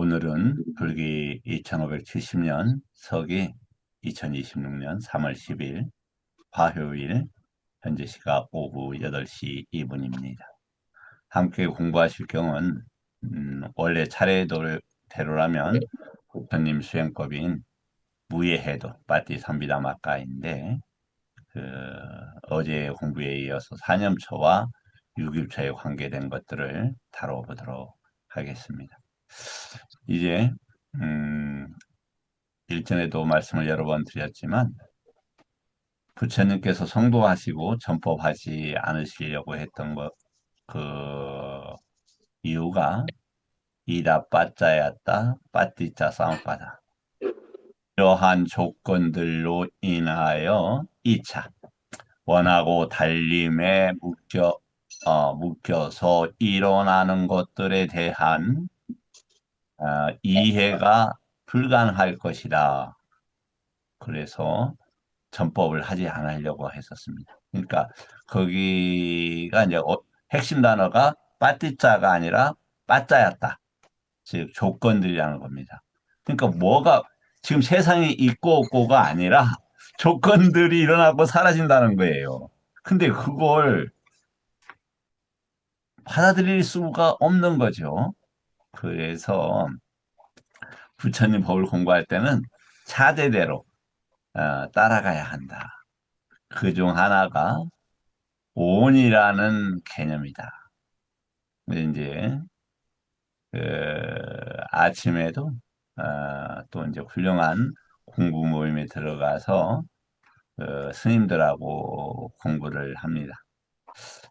오늘은 불기 2570년, 서기 2026년 3월 10일, 화요일, 현재 시각 오후 8시 2분입니다. 함께 공부하실 경은 원래 차례대로라면 부처님 수행법인 무예해도 빠띠삼비다마가인데 어제 공부에 이어서 사념처와 육입처에 관계된 것들을 다뤄보도록 하겠습니다. 이제 일전에도 말씀을 여러 번 드렸지만 부처님께서 성도하시고 전법하지 않으시려고 했던 그 이유가 이다 빠짜였다 빠띠자 싸움바다 이러한 조건들로 인하여 2차 원하고 달림에 묶여서 일어나는 것들에 대한 이해가 불가능할 것이다. 그래서 전법을 하지 않으려고 했었습니다. 그러니까 거기가 이제 핵심 단어가 빠띠자가 아니라 빠짜였다. 즉 조건들이라는 겁니다. 그러니까 뭐가 지금 세상에 있고 없고가 아니라 조건들이 일어나고 사라진다는 거예요. 근데 그걸 받아들일 수가 없는 거죠. 그래서 부처님 법을 공부할 때는 차제대로 따라가야 한다. 그중 하나가 온이라는 개념이다. 근데 이제 그 아침에도 또 이제 훌륭한 공부 모임에 들어가서 스님들하고 공부를 합니다.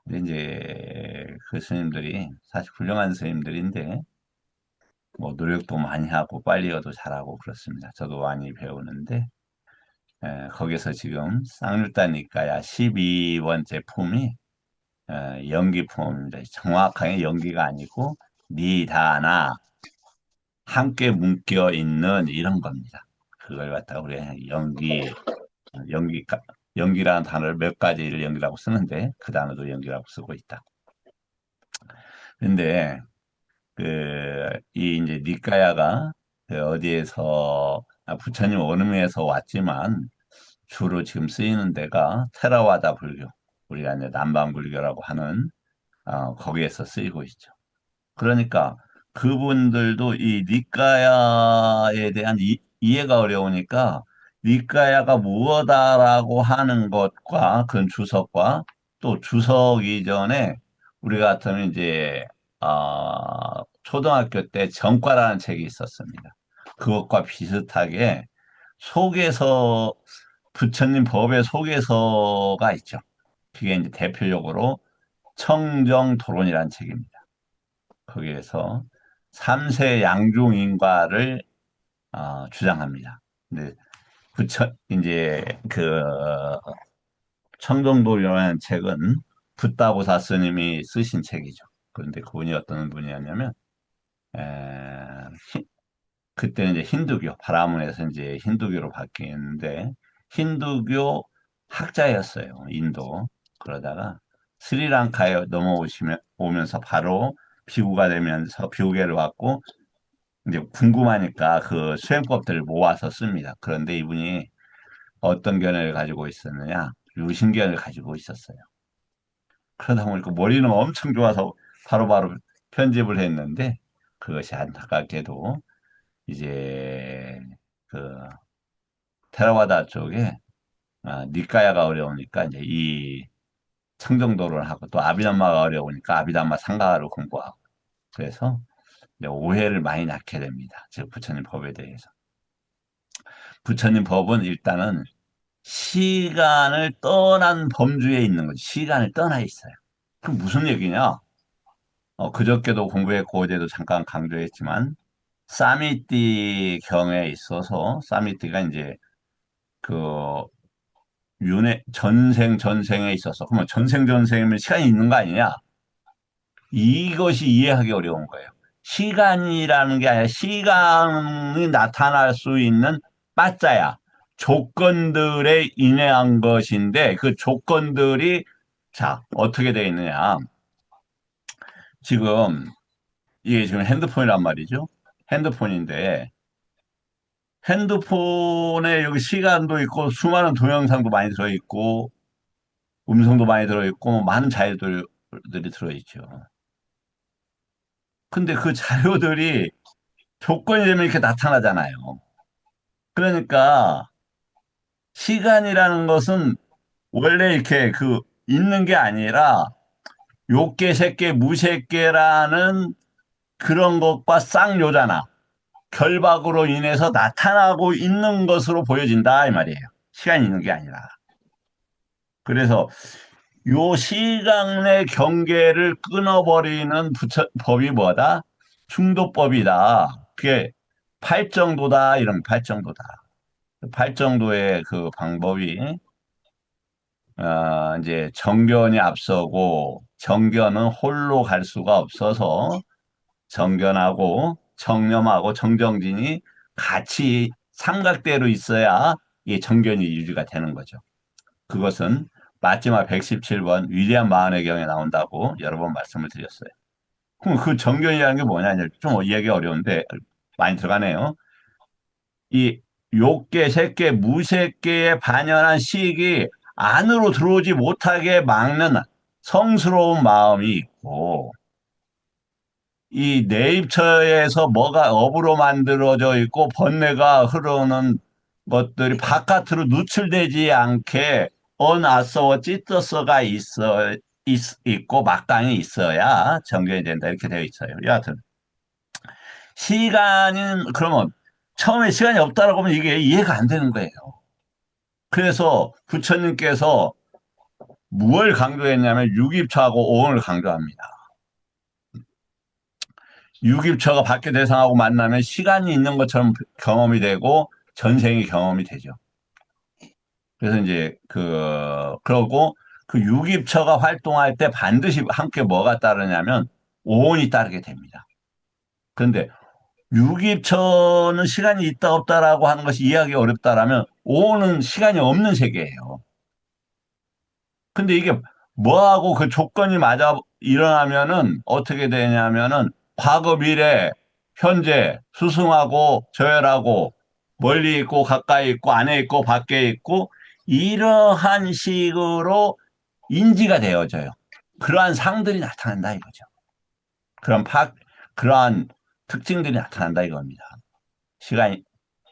근데 이제 그 스님들이 사실 훌륭한 스님들인데 뭐 노력도 많이 하고 빨리어도 잘하고 그렇습니다. 저도 많이 배우는데 거기서 지금 쌍률다니까야 12번째 품이 연기 품입니다. 정확하게 연기가 아니고 니다나 함께 묶여 있는 이런 겁니다. 그걸 갖다가 우리가 연기, 연기라는 단어를 몇 가지를 연기라고 쓰는데 그 단어도 연기라고 쓰고 있다. 근데 이 이제 니까야가 어디에서 부처님 원음에서 왔지만 주로 지금 쓰이는 데가 테라와다 불교, 우리가 이제 남방 불교라고 하는 거기에서 쓰이고 있죠. 그러니까 그분들도 이 니까야에 대한 이해가 어려우니까 니까야가 무엇다라고 하는 것과 그 주석과 또 주석 이전에 우리 같으면 이제 초등학교 때 정과라는 책이 있었습니다. 그것과 비슷하게 속에서 부처님 법의 속에서가 있죠. 그게 이제 대표적으로 청정토론이라는 책입니다. 거기에서 삼세 양중인과를 주장합니다. 근데 이제 청정도라는 책은 붓다보사 스님이 쓰신 책이죠. 그런데 그분이 어떤 분이었냐면 에, 그때는 이제 힌두교 바라문에서 이제 힌두교로 바뀌었는데 힌두교 학자였어요. 인도. 그러다가 스리랑카에 오면서 바로 비구가 되면서 비구계를 왔고 이제 궁금하니까 그 수행법들을 모아서 씁니다. 그런데 이분이 어떤 견해를 가지고 있었느냐? 유신견을 가지고 있었어요. 그러다 보니까 머리는 엄청 좋아서 바로바로 편집을 했는데 그것이 안타깝게도 이제 그 테라와다 쪽에 니까야가 어려우니까 이제 이 청정도를 하고 또 아비담마가 어려우니까 아비담마 상가를 공부하고 그래서 이제 오해를 많이 낳게 됩니다. 즉 부처님 법에 대해서. 부처님 법은 일단은 시간을 떠난 범주에 있는 거지. 시간을 떠나 있어요. 그럼 무슨 얘기냐? 그저께도 공부했고 어제도 잠깐 강조했지만 사미띠 경에 있어서 사미띠가 이제 그 전생에 있어서 그러면 전생이면 시간이 있는 거 아니냐? 이것이 이해하기 어려운 거예요. 시간이라는 게 아니라 시간이 나타날 수 있는 빠짜야. 조건들에 인해한 것인데 그 조건들이 자 어떻게 되어 있느냐. 지금 이게 지금 핸드폰이란 말이죠. 핸드폰인데 핸드폰에 여기 시간도 있고 수많은 동영상도 많이 들어있고 음성도 많이 들어있고 뭐 많은 자료들이 들어있죠. 근데 그 자료들이 조건이 되면 이렇게 나타나잖아요. 그러니까 시간이라는 것은 원래 이렇게 있는 게 아니라 요께 새께 무새께라는 그런 것과 쌍요잖아. 결박으로 인해서 나타나고 있는 것으로 보여진다 이 말이에요. 시간이 있는 게 아니라. 그래서 요 시간의 경계를 끊어버리는 법이 뭐다? 중도법이다. 그게 팔정도다 이런 팔정도다. 팔정도의 그 방법이 이제 정견이 앞서고 정견은 홀로 갈 수가 없어서 정견하고 정념하고 정정진이 같이 삼각대로 있어야 이 정견이 유지가 되는 거죠. 그것은 마지막 117번 위대한 마흔의 경에 나온다고 여러 번 말씀을 드렸어요. 그럼 그 정견이라는 게 뭐냐? 좀 이해하기 어려운데 많이 들어가네요. 이 욕계, 색계, 무색계에 반연한 시익이 안으로 들어오지 못하게 막는 성스러운 마음이 있고 이 내입처에서 뭐가 업으로 만들어져 있고 번뇌가 흐르는 것들이 바깥으로 누출되지 않게 어나서워 찌떠서가 있고 막강히 있어야 정견이 된다 이렇게 되어 있어요. 여하튼 시간은 그러면 처음에 시간이 없다라고 하면 이게 이해가 안 되는 거예요. 그래서 부처님께서 무엇을 강조했냐면 육입처하고 오온을 강조합니다. 육입처가 밖에 대상하고 만나면 시간이 있는 것처럼 경험이 되고 전생이 경험이 되죠. 그래서 이제 그러고 그 육입처가 활동할 때 반드시 함께 뭐가 따르냐면 오온이 따르게 됩니다. 그런데 육입처는 시간이 있다 없다라고 하는 것이 이해하기 어렵다라면 오온은 시간이 없는 세계예요. 근데 이게 뭐하고 그 조건이 맞아 일어나면은 어떻게 되냐면은 과거, 미래, 현재, 수승하고 저열하고 멀리 있고 가까이 있고 안에 있고 밖에 있고 이러한 식으로 인지가 되어져요. 그러한 상들이 나타난다 이거죠. 그런 그러한 특징들이 나타난다 이겁니다. 시간이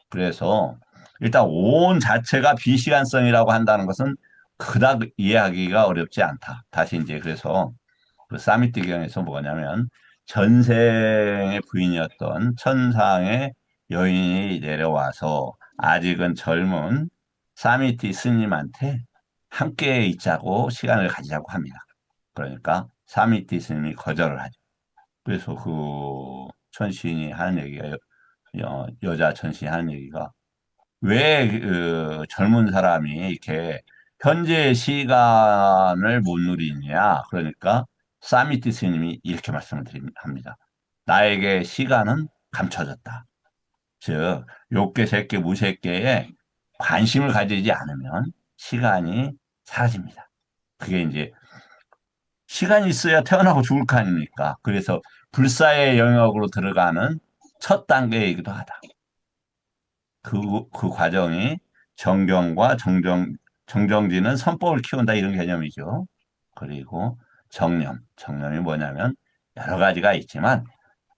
그래서 일단 온 자체가 비시간성이라고 한다는 것은 그닥 이해하기가 어렵지 않다. 다시 이제 그래서 그 사미티경에서 뭐냐면 전생의 부인이었던 천상의 여인이 내려와서 아직은 젊은 사미티 스님한테 함께 있자고 시간을 가지자고 합니다. 그러니까 사미티 스님이 거절을 하죠. 그래서 그 천신이 하는 얘기가 여자 천신이 하는 얘기가 왜 젊은 사람이 이렇게 현재의 시간을 못 누리느냐? 그러니까 사미티 스님이 이렇게 말씀을 합니다. 나에게 시간은 감춰졌다. 즉, 욕계, 색계, 무색계에 관심을 가지지 않으면 시간이 사라집니다. 그게 이제 시간이 있어야 태어나고 죽을 거 아닙니까? 그래서 불사의 영역으로 들어가는 첫 단계이기도 하다. 그 과정이 정경과 정정지는 선법을 키운다 이런 개념이죠. 그리고 정념이 뭐냐면 여러 가지가 있지만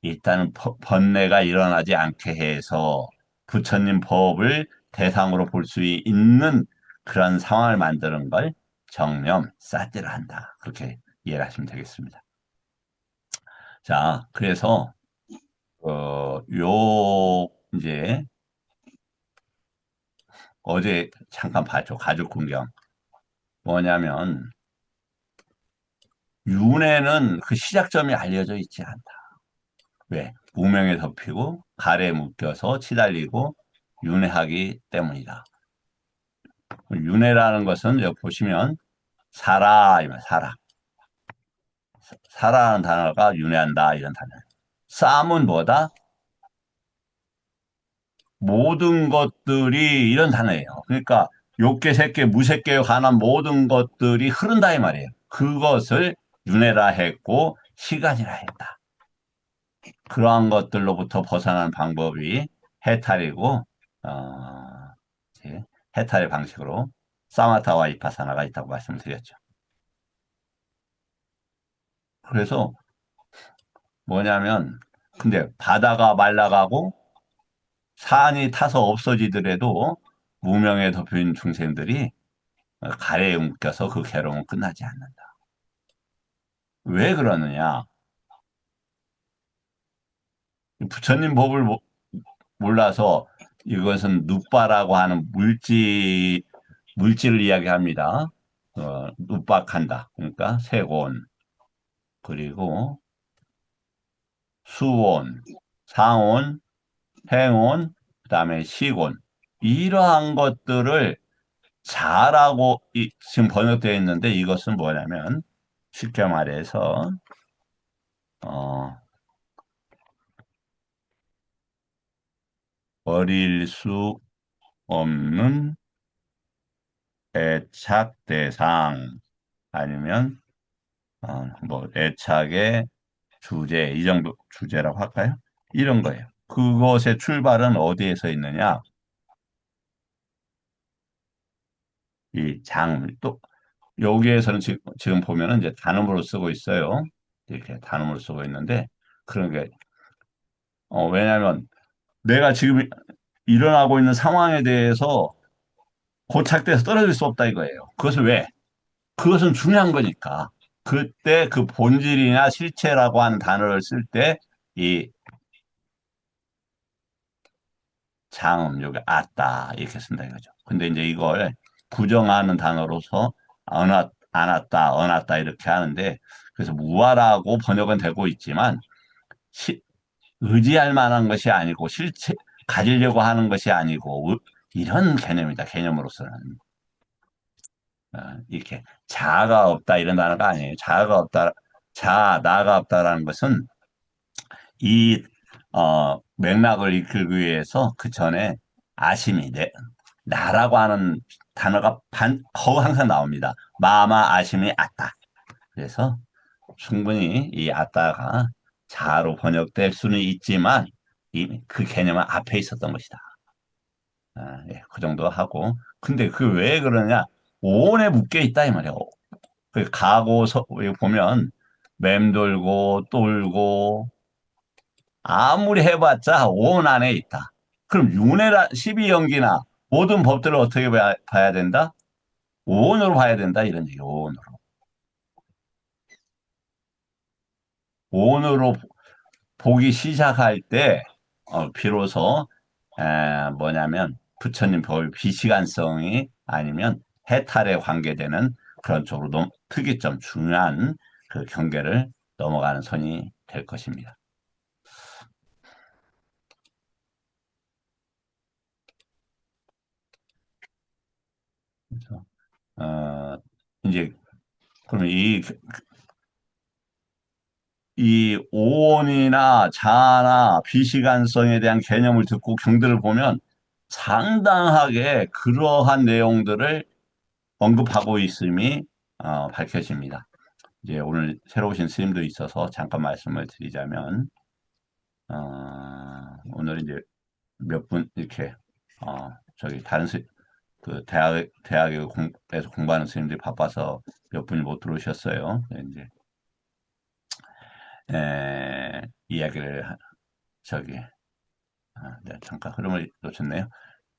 일단은 번뇌가 일어나지 않게 해서 부처님 법을 대상으로 볼 수 있는 그런 상황을 만드는 걸 정념, 사티를 한다. 그렇게 이해하시면 되겠습니다. 자, 그래서 이제 어제 잠깐 봤죠. 가죽 군경. 뭐냐면 윤회는 그 시작점이 알려져 있지 않다. 왜? 무명에 덮이고 갈에 묶여서 치달리고 윤회하기 때문이다. 윤회라는 것은 여기 보시면 살아. 살아라는 단어가 윤회한다 이런 단어. 쌈은 뭐다? 모든 것들이 이런 단어예요. 그러니까 욕계, 색계, 무색계에 관한 모든 것들이 흐른다 이 말이에요. 그것을 윤회라 했고 시간이라 했다. 그러한 것들로부터 벗어나는 방법이 해탈이고, 어, 이제 해탈의 방식으로 사마타와 이파사나가 있다고 말씀드렸죠. 그래서 뭐냐면, 근데 바다가 말라가고 산이 타서 없어지더라도 무명에 덮인 중생들이 가래에 묶여서 그 괴로움은 끝나지 않는다. 왜 그러느냐? 부처님 법을 몰라서 이것은 누빠라고 하는 물질을 이야기합니다. 누박한다. 그러니까 세곤, 그리고 수온, 상온, 행온, 그다음에 시곤. 이러한 것들을 자라고 지금 번역되어 있는데 이것은 뭐냐면 쉽게 말해서 어, 버릴 수 없는 애착 대상 아니면 뭐 애착의 주제 이 정도 주제라고 할까요? 이런 거예요. 그것의 출발은 어디에서 있느냐? 이 장, 또 여기에서는 지금 보면은 이제 단음으로 쓰고 있어요. 이렇게 단음으로 쓰고 있는데 그런 게 왜냐하면 내가 지금 일어나고 있는 상황에 대해서 고착돼서 떨어질 수 없다 이거예요. 그것은 왜? 그것은 중요한 거니까. 그때 그 본질이나 실체라고 하는 단어를 쓸 때 이 장음, 여기 아따 이렇게 쓴다 이거죠. 근데 이제 이걸 부정하는 단어로서 안았다, 언았다 이렇게 하는데 그래서 무아라고 번역은 되고 있지만 시- 의지할 만한 것이 아니고 실체 가지려고 하는 것이 아니고 이런 개념이다. 개념으로서는 이렇게 자아가 없다 이런 단어가 아니에요. 자아가 없다, 나가 없다라는 것은 이 맥락을 이끌기 위해서 그 전에 아심이 나라고 하는 단어가 거의 항상 나옵니다. 마마 아심이 아따. 그래서 충분히 이 아따가 자로 번역될 수는 있지만 그 개념은 앞에 있었던 것이다. 예, 그 정도 하고. 근데 그 왜 그러냐? 오온에 묶여 있다 이 말이야. 그 가고 여기 보면 맴돌고 똘고 아무리 해봤자 오온 안에 있다. 그럼 윤회라 12연기나 모든 법들을 어떻게 봐야 된다? 오온으로 봐야 된다 이런 얘기. 오온으로. 오온으로 보기 시작할 때 비로소 뭐냐면 부처님 별 비시간성이 아니면 해탈에 관계되는 그런 쪽으로 특이점 중요한 그 경계를 넘어가는 선이 될 것입니다. 그래서 이제 그러면 이 오온이나 자아나 비시간성에 대한 개념을 듣고 경들을 보면 상당하게 그러한 내용들을 언급하고 있음이 밝혀집니다. 이제 오늘 새로 오신 스님도 있어서 잠깐 말씀을 드리자면 오늘 이제 몇 분 이렇게 저기 다른 그 대학에서 공부하는 스님들이 바빠서 몇 분이 못 들어오셨어요. 네, 이제 이야기를 저기 네, 잠깐 흐름을 놓쳤네요.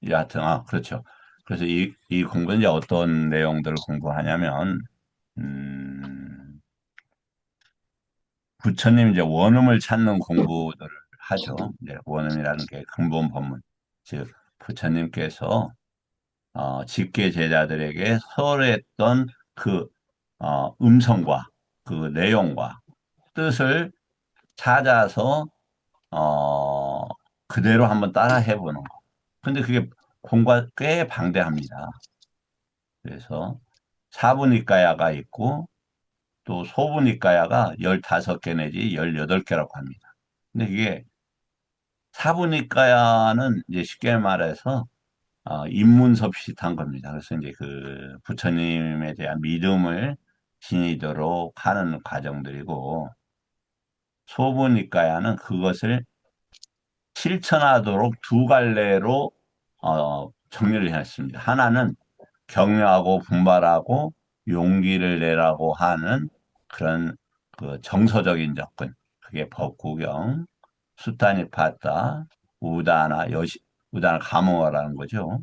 여하튼 그렇죠. 그래서 이 공부는 이제 어떤 내용들을 공부하냐면 음, 부처님 이제 원음을 찾는 공부들을 하죠. 이제 원음이라는 게 근본 법문, 즉 부처님께서 직계 제자들에게 설했던 그 음성과 그 내용과 뜻을 찾아서 어, 그대로 한번 따라 해보는 거. 근데 그게 공부가 꽤 방대합니다. 그래서 사부니까야가 있고 또 소부니까야가 15개 내지 18개라고 합니다. 근데 이게 사부니까야는 이제 쉽게 말해서 입문서 비슷한 겁니다. 그래서 이제 그 부처님에 대한 믿음을 지니도록 하는 과정들이고 소부니까야는 그것을 실천하도록 두 갈래로 정리를 했습니다. 하나는 격려하고 분발하고 용기를 내라고 하는 그런 그 정서적인 접근. 그게 법구경, 수타니파타, 우다나, 우다나 감흥어라는 거죠.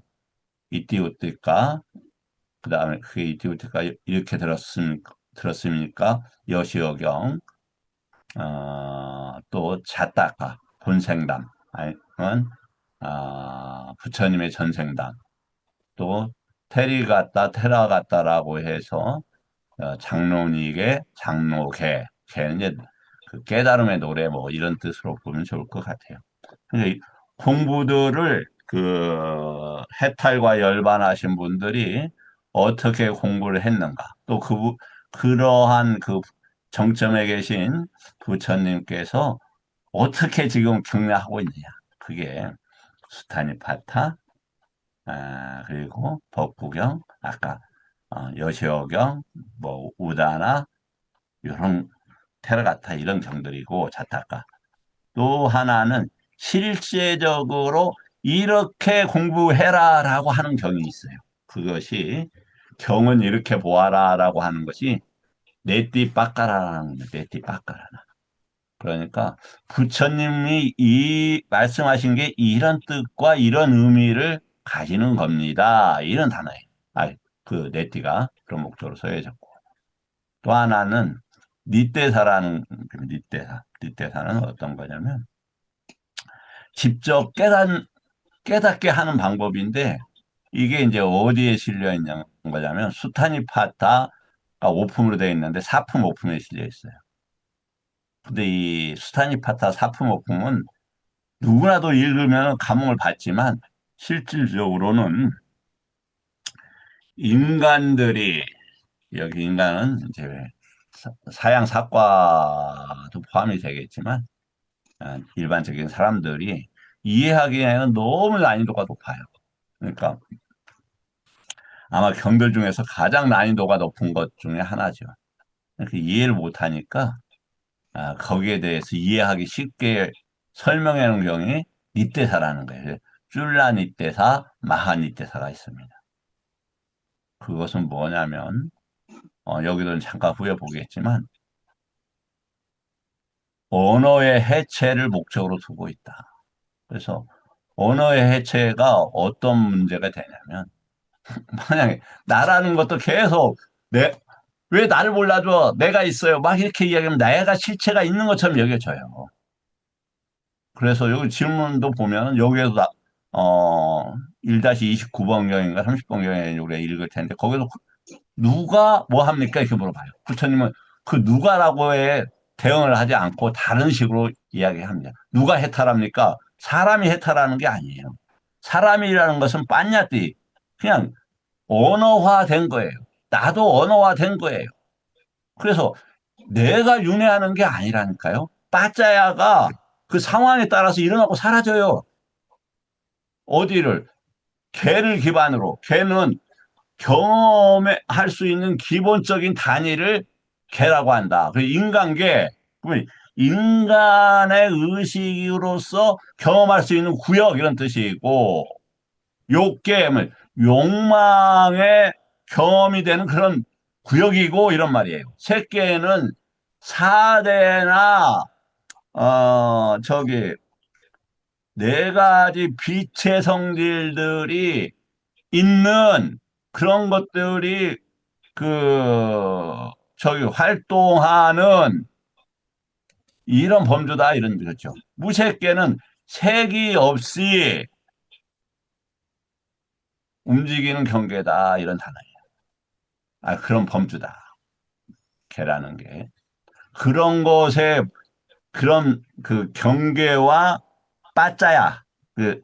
이띠우띠까, 그 다음에 그게 이띠우띠까 이렇게 들었습니까? 여시오경, 또 자타카, 본생담, 아니면 부처님의 전생담, 또 테리가타, 테라가타라고 해서 장로닉의 장로계, 걔는 이제 그 깨달음의 노래 뭐 이런 뜻으로 보면 좋을 것 같아요. 근데 이 공부들을 그 해탈과 열반하신 분들이 어떻게 공부를 했는가, 또 그러한 그 정점에 계신 부처님께서 어떻게 지금 격려하고 있느냐. 그게 수타니파타, 그리고 법구경, 아까 여시오경, 뭐 우다나 이런 테라가타 이런 경들이고 자타카. 또 하나는 실제적으로 이렇게 공부해라라고 하는 경이 있어요. 그것이 경은 이렇게 보아라라고 하는 것이 네띠 빠까라라는 거예요. 네띠 빠까라. 그러니까 부처님이 이 말씀하신 게 이런 뜻과 이런 의미를 가지는 겁니다. 이런 단어예요. 그 네티가 그런 목적으로 써야졌고. 또 하나는 니떼사라는 니떼사. 니떼사는 어떤 거냐면 직접 깨닫게 하는 방법인데 이게 이제 어디에 실려 있는 거냐면 수타니파타가 오품으로 되어 있는데 사품 오품에 실려 있어요. 근데 이 수타니파타 사품 오품은 누구나도 읽으면 감흥을 받지만 실질적으로는 인간들이 여기 인간은 이제 사양 사과도 포함이 되겠지만 일반적인 사람들이 이해하기에는 너무 난이도가 높아요. 그러니까 아마 경들 중에서 가장 난이도가 높은 것 중에 하나죠. 그러니까 이해를 못하니까 거기에 대해서 이해하기 쉽게 설명해 놓은 경이 닛대사라는 거예요. 쫄라 닛대사, 마하 닛대사가 있습니다. 그것은 뭐냐면 여기서는 잠깐 후에 보겠지만 언어의 해체를 목적으로 두고 있다. 그래서 언어의 해체가 어떤 문제가 되냐면 만약에 나라는 것도 계속 왜 나를 몰라줘? 내가 있어요. 막 이렇게 이야기하면 내가 실체가 있는 것처럼 여겨져요. 그래서 여기 질문도 보면 여기에서 1-29번경인가 30번경에 우리가 읽을 텐데 거기서 누가 뭐 합니까? 이렇게 물어봐요. 부처님은 그 누가라고에 대응을 하지 않고 다른 식으로 이야기합니다. 누가 해탈합니까? 사람이 해탈하는 게 아니에요. 사람이라는 것은 빤야띠 그냥 언어화된 거예요. 나도 언어화된 거예요. 그래서 내가 윤회하는 게 아니라니까요. 빠짜야가 그 상황에 따라서 일어나고 사라져요. 어디를? 개를 기반으로. 개는 경험할 수 있는 기본적인 단위를 개라고 한다. 그 인간계, 인간의 의식으로서 경험할 수 있는 구역 이런 뜻이고, 욕계는 욕망의 경험이 되는 그런 구역이고 이런 말이에요. 새끼에는 사대나 저기 네 가지 빛의 성질들이 있는 그런 것들이 저기 활동하는 이런 범주다 이런 거죠. 무색계는 색이 없이 움직이는 경계다 이런 단어예요. 그런 범주다. 개라는 게 그런 것에 그런 그 경계와 빠짜야 그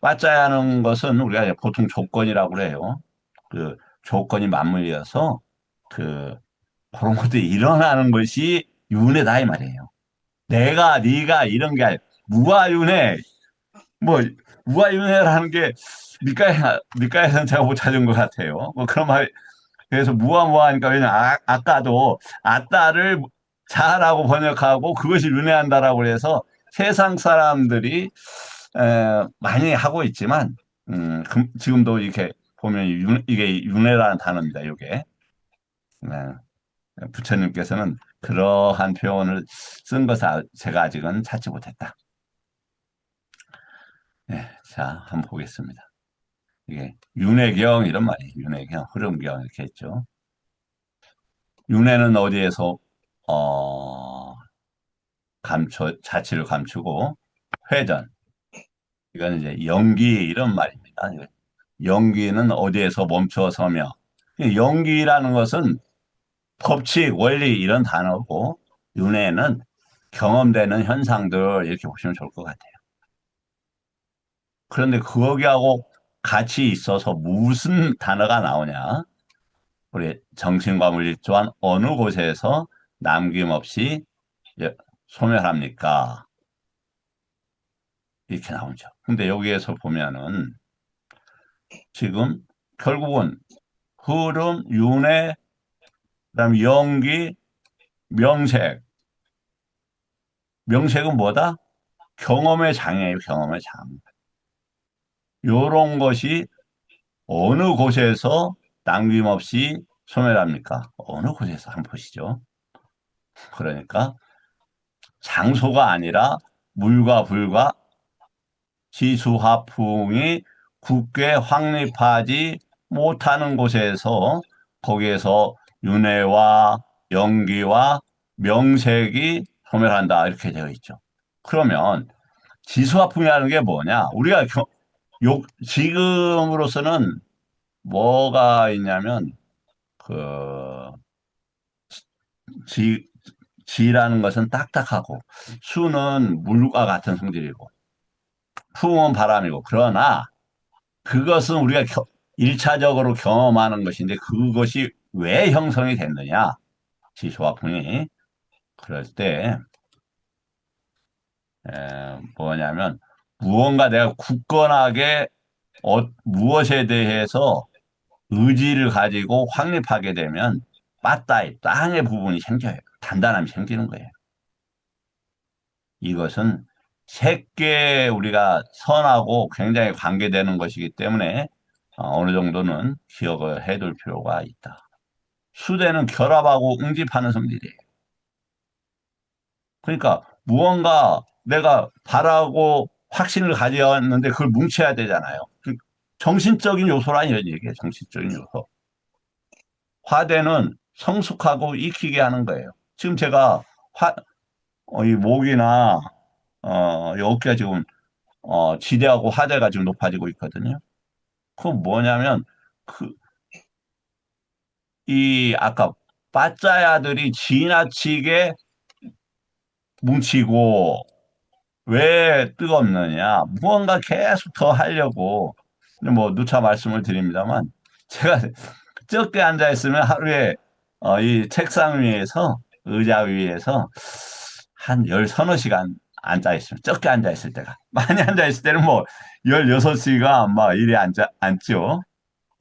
빠짜야는 것은 우리가 보통 조건이라고 그래요. 그 조건이 맞물려서 그 그런 것들이 일어나는 것이 윤회다 이 말이에요. 내가 네가 이런 게 아니라 무아윤회 뭐 무아윤회라는 게 니까에서는 제가 못 찾은 것 같아요. 뭐 그런 말 그래서 무아무아하니까 왜냐 아까도 아따를 자라고 번역하고 그것이 윤회한다라고 해서 세상 사람들이 많이 하고 있지만 지금도 이렇게 보면 이게 윤회라는 단어입니다. 이게 부처님께서는 그러한 표현을 쓴 것을 제가 아직은 찾지 못했다. 네, 자, 한번 보겠습니다. 이게 윤회경 이런 말이에요. 윤회경, 흐름경 이렇게 했죠. 윤회는 어디에서 자치를 감추고 회전 이건 이제 연기 이런 말입니다. 연기는 어디에서 멈춰서며 연기라는 것은 법칙, 원리 이런 단어고 윤회는 경험되는 현상들 이렇게 보시면 좋을 것 같아요. 그런데 거기하고 같이 있어서 무슨 단어가 나오냐? 우리 정신과 물리 또한 어느 곳에서 남김없이 소멸합니까? 이렇게 나오죠. 근데 여기에서 보면은 지금 결국은 흐름, 윤회, 그다음 연기, 명색. 명색은 뭐다? 경험의 장이에요. 경험의 장. 요런 것이 어느 곳에서 남김없이 소멸합니까? 어느 곳에서 한번 보시죠. 그러니까 장소가 아니라 물과 불과 지수화풍이 굳게 확립하지 못하는 곳에서 거기에서 윤회와 연기와 명색이 소멸한다 이렇게 되어 있죠. 그러면 지수화풍이라는 게 뭐냐? 우리가 지금으로서는 뭐가 있냐면 그 지, 지라는 것은 딱딱하고 수는 물과 같은 성질이고 풍은 바람이고 그러나 그것은 우리가 일차적으로 경험하는 것인데 그것이 왜 형성이 됐느냐? 지수화풍이 그럴 때 뭐냐면 무언가 내가 굳건하게 무엇에 대해서 의지를 가지고 확립하게 되면 빠따이 땅의 부분이 생겨요. 단단함이 생기는 거예요. 이것은 색계에 우리가 선하고 굉장히 관계되는 것이기 때문에 어느 정도는 기억을 해둘 필요가 있다. 수대는 결합하고 응집하는 성질이에요. 그러니까 무언가 내가 바라고 확신을 가졌는데 그걸 뭉쳐야 되잖아요. 정신적인 요소란 이런 얘기예요. 정신적인 요소. 화대는 성숙하고 익히게 하는 거예요. 지금 제가 이 목이나 이 어깨가 지금 지대하고 화대가 지금 높아지고 있거든요. 그건 뭐냐면 그 이 아까 빠짜야들이 지나치게 뭉치고 왜 뜨겁느냐? 무언가 계속 더 하려고 뭐 누차 말씀을 드립니다만 제가 적게 앉아 있으면 하루에 이 책상 위에서 의자 위에서 한 열 서너 시간 앉아 있으면 적게 앉아 있을 때가 많이 앉아 있을 때는 뭐 16시간 막 이리 앉죠.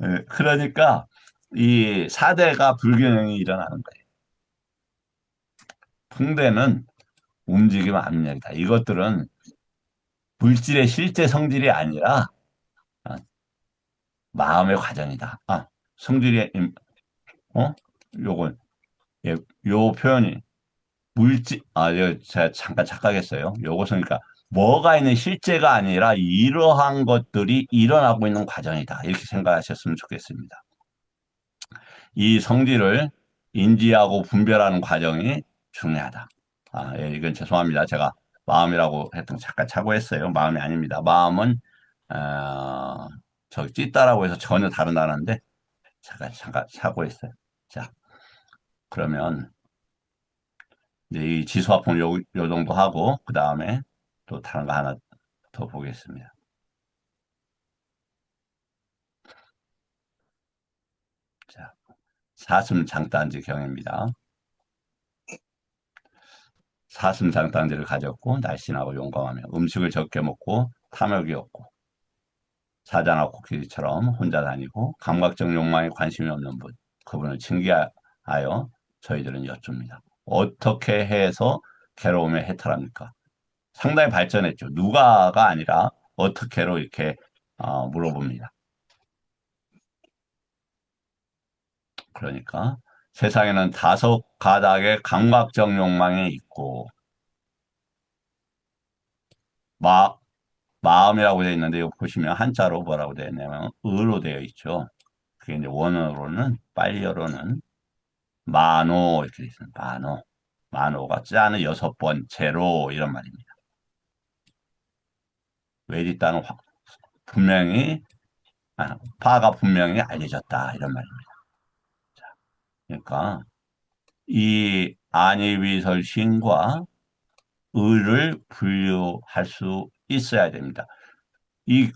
예, 그러니까 이 사대가 불균형이 일어나는 거예요. 풍대는 움직임 압력이다. 이것들은 물질의 실제 성질이 아니라 아, 마음의 과정이다. 성질이 어? 요건 예, 요 표현이 제가 잠깐 착각했어요. 요것은 그러니까 뭐가 있는 실제가 아니라 이러한 것들이 일어나고 있는 과정이다. 이렇게 생각하셨으면 좋겠습니다. 이 성질을 인지하고 분별하는 과정이 중요하다. 예, 이건 죄송합니다. 제가 마음이라고 했던 잠깐 착오했어요. 마음이 아닙니다. 마음은 저기 찢다라고 해서 전혀 다른 단어인데 잠깐 착오했어요. 자, 그러면 이제 이 지수화풍 요 정도 하고 그 다음에 또 다른 거 하나 더 보겠습니다. 자, 사슴장단지 경입니다. 사슴장단지를 가졌고 날씬하고 용감하며 음식을 적게 먹고 탐욕이 없고 사자나 코끼리처럼 혼자 다니고 감각적 욕망에 관심이 없는 분 그분을 징계하여 저희들은 여쭙니다. 어떻게 해서 괴로움에 해탈합니까? 상당히 발전했죠. 누가가 아니라 어떻게로 이렇게 물어봅니다. 그러니까 세상에는 다섯 가닥의 감각적 욕망이 있고 마, 마음이라고 되어 있는데 이거 보시면 한자로 뭐라고 되어 있냐면 의로 되어 있죠. 그게 이제 원어로는 빨리어로는 만호 이렇게 되어 있습니다. 만호. 만호가 짜는 여섯 번째로 이런 말입니다. 외디따는 분명히 파가 분명히 알려졌다 이런 말입니다. 그러니까 이 안이비설신과 의를 분류할 수 있어야 됩니다. 이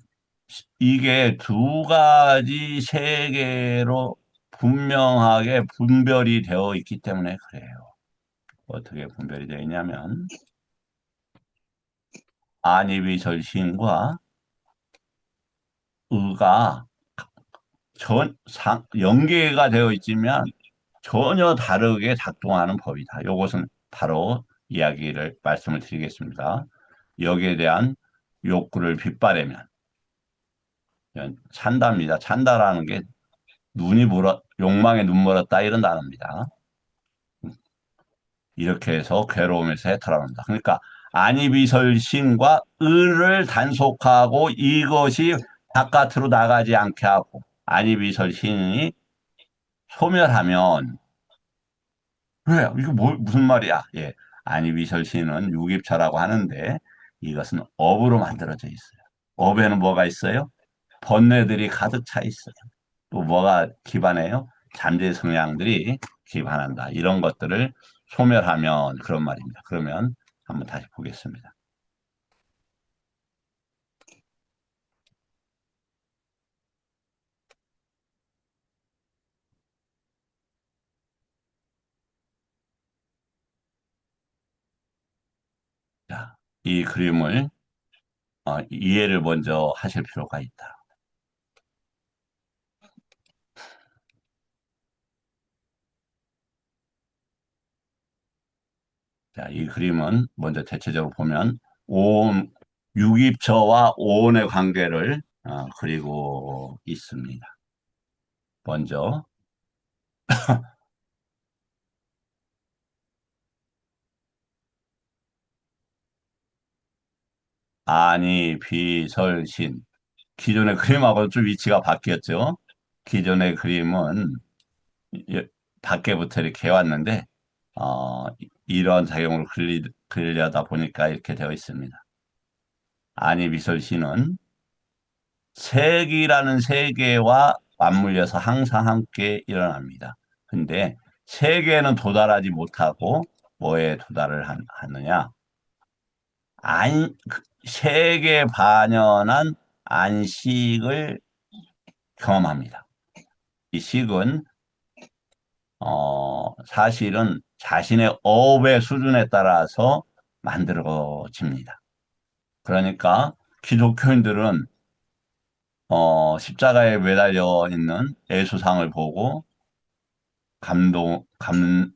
이게 두 가지 세계로 분명하게 분별이 되어 있기 때문에 그래요. 어떻게 분별이 되어 있냐면 안이비설신과 의가 연계가 되어 있지만 전혀 다르게 작동하는 법이다. 이것은 바로 말씀을 드리겠습니다. 여기에 대한 욕구를 빗바래면 찬다입니다. 찬다라는 게 욕망에 눈 멀었다 이런 단어입니다. 이렇게 해서 괴로움에서 해탈합니다. 그러니까 안이비설신과 의를 단속하고 이것이 바깥으로 나가지 않게 하고 안이비설신이 소멸하면 왜? 이거 무슨 말이야? 예. 안이비설신은 유깁차라고 하는데 이것은 업으로 만들어져 있어요. 업에는 뭐가 있어요? 번뇌들이 가득 차 있어요. 또 뭐가 기반해요? 잠재 성향들이 기반한다. 이런 것들을 소멸하면 그런 말입니다. 그러면 한번 다시 보겠습니다. 자, 이 그림을 이해를 먼저 하실 필요가 있다. 자, 이 그림은 먼저 대체적으로 보면 온, 유기처와 온의 관계를 그리고 있습니다. 먼저 아니, 비, 설, 신. 기존의 그림하고 좀 위치가 바뀌었죠. 기존의 그림은 예, 밖에부터 이렇게 해왔는데 이런 작용을 그리려다 보니까 이렇게 되어 있습니다. 아니, 비설 신은 색이라는 세계와 맞물려서 항상 함께 일어납니다. 근데 세계에는 도달하지 못하고 뭐에 도달을 하느냐? 세계 반연한 안식을 경험합니다. 이 식은 사실은 자신의 업의 수준에 따라서 만들어집니다. 그러니까 기독교인들은 십자가에 매달려 있는 예수상을 보고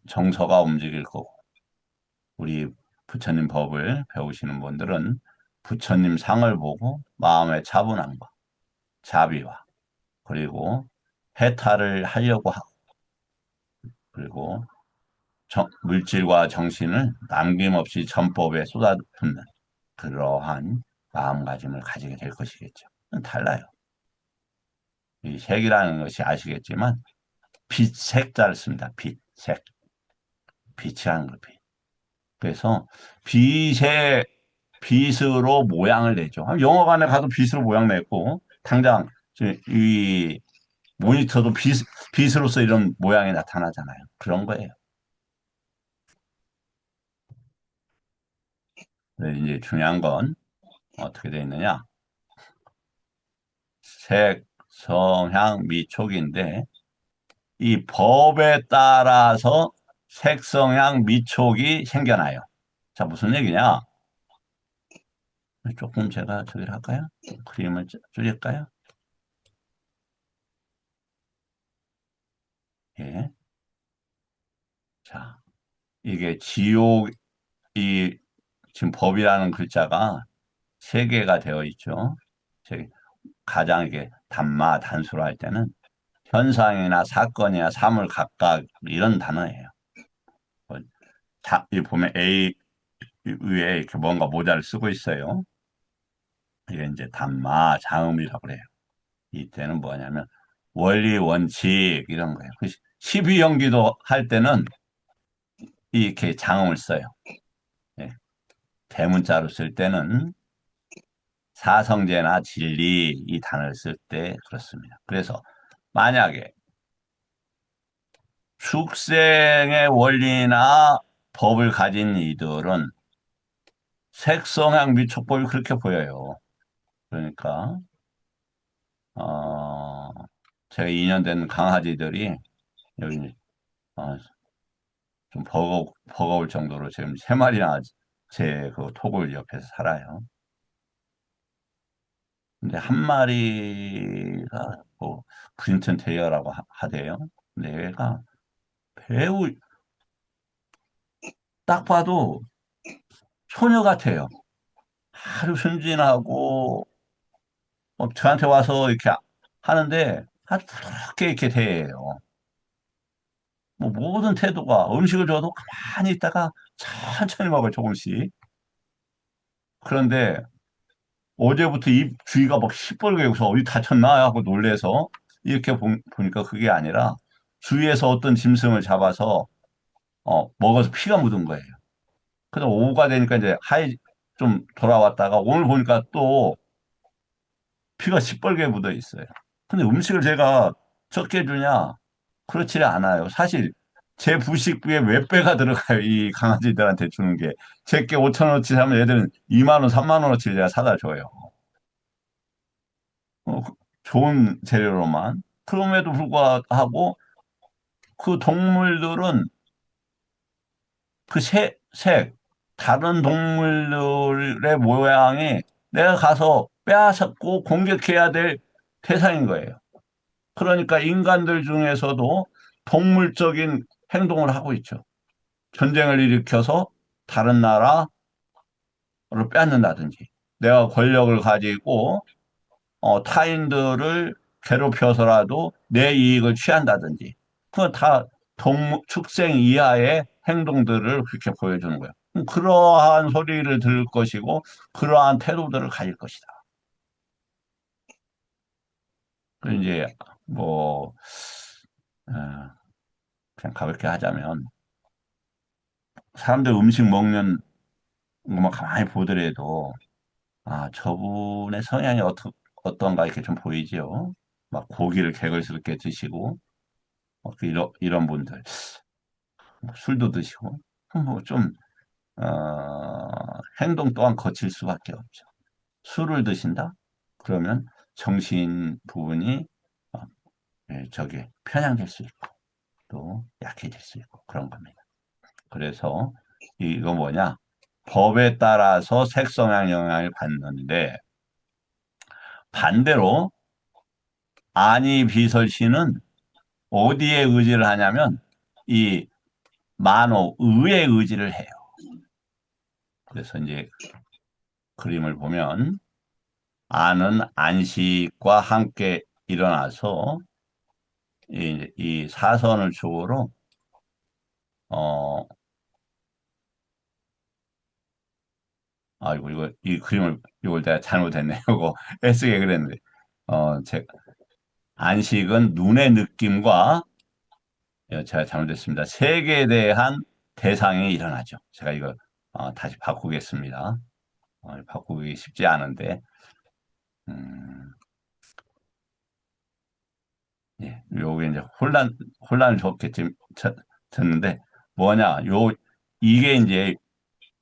정서가 움직일 거고, 우리 부처님 법을 배우시는 분들은 부처님 상을 보고 마음의 차분함과 자비와 그리고 해탈을 하려고 하고, 그리고 물질과 정신을 남김없이 전법에 쏟아붓는 그러한 마음가짐을 가지게 될 것이겠죠. 달라요. 이 색이라는 것이 아시겠지만 빛, 색자를 씁니다. 빛, 색. 빛이 하는 거, 빛. 그래서 빛의 빛으로 모양을 내죠. 영화관에 가도 빛으로 모양 냈고, 당장 이 모니터도 빛으로서 이런 모양이 나타나잖아요. 그런 거예요. 이제 중요한 건 어떻게 되어 있느냐? 색, 성향, 미촉인데 이 법에 따라서 색, 성향, 미촉이 생겨나요. 자, 무슨 얘기냐? 조금 제가 저기를 할까요? 그림을 줄일까요? 예. 자, 이게 지옥이 지금 법이라는 글자가 세 개가 되어 있죠. 가장 이게 단마, 단수로 할 때는 현상이나 사건이나 사물 각각 이런 단어예요. 뭐 이 보면 A 위에 이렇게 뭔가 모자를 쓰고 있어요. 이게 이제 단마, 장음이라고 그래요. 이때는 뭐냐면 원리, 원칙 이런 거예요. 그 시비연기도 할 때는 이렇게 장음을 써요. 예. 대문자로 쓸 때는 사성제나 진리 이 단어를 쓸 때 그렇습니다. 그래서 만약에 축생의 원리나 법을 가진 이들은 색성향 미촉법이 그렇게 보여요. 그러니까 어, 제가 2년 된 강아지들이 여기 좀 버거울 정도로 지금 세 마리나 제 그 토굴 옆에서 살아요. 근데 한 마리가 뭐 브린튼 테리어라고 하대요. 근데 얘가 배우 딱 봐도 소녀 같아요. 아주 순진하고 저한테 와서 이렇게 하는데 아주 부드럽게 이렇게 대해요. 뭐 모든 태도가 음식을 줘도 가만히 있다가 천천히 먹어요, 조금씩. 그런데 어제부터 입 주위가 막 시뻘겋게 어디 다쳤나 하고 놀래서 이렇게 보니까 그게 아니라 주위에서 어떤 짐승을 잡아서 먹어서 피가 묻은 거예요. 그래서 오후가 되니까 이제 하이 좀 돌아왔다가 오늘 보니까 또 피가 시뻘게 묻어 있어요. 근데 음식을 제가 적게 주냐? 그렇지 않아요. 사실 제 부식비에 몇 배가 들어가요. 이 강아지들한테 주는 게. 제게 5천 원어치 사면 얘들은 2만 원, 3만 원어치 제가 사다 줘요. 좋은 재료로만. 그럼에도 불구하고 그 동물들은 그 다른 동물들의 모양이 내가 가서 빼앗고 공격해야 될 대상인 거예요. 그러니까 인간들 중에서도 동물적인 행동을 하고 있죠. 전쟁을 일으켜서 다른 나라를 빼앗는다든지, 내가 권력을 가지고 타인들을 괴롭혀서라도 내 이익을 취한다든지, 그건 다 축생 이하의 행동들을 그렇게 보여주는 거예요. 그러한 소리를 들을 것이고, 그러한 태도들을 가질 것이다. 그 이제 뭐 어, 그냥 가볍게 하자면 사람들 음식 먹는 것만 가만히 보더라도 저분의 성향이 어떤가 이렇게 좀 보이지요. 막 고기를 개걸스럽게 드시고 이런 분들 뭐 술도 드시고 뭐좀 행동 또한 거칠 수밖에 없죠. 술을 드신다? 그러면 정신 부분이 어, 저게 편향될 수 있고 또 약해질 수 있고 그런 겁니다. 그래서 이거 뭐냐? 법에 따라서 색성향 영향을 받는데 반대로 안이 비설시는 어디에 의지를 하냐면 이 만호 의에 의지를 해요. 그래서 이제 그림을 보면 안은 안식과 함께 일어나서 이 사선을 축으로 어 아이고 이거 이 그림을 이걸 내가 잘못했네. 이거 애쓰게 그랬는데 제 안식은 눈의 느낌과 제가 잘못했습니다. 색에 대한 대상이 일어나죠. 제가 이거 다시 바꾸겠습니다. 바꾸기 쉽지 않은데 음, 예, 요게 이제 혼란을 줬는데 뭐냐, 이게 이제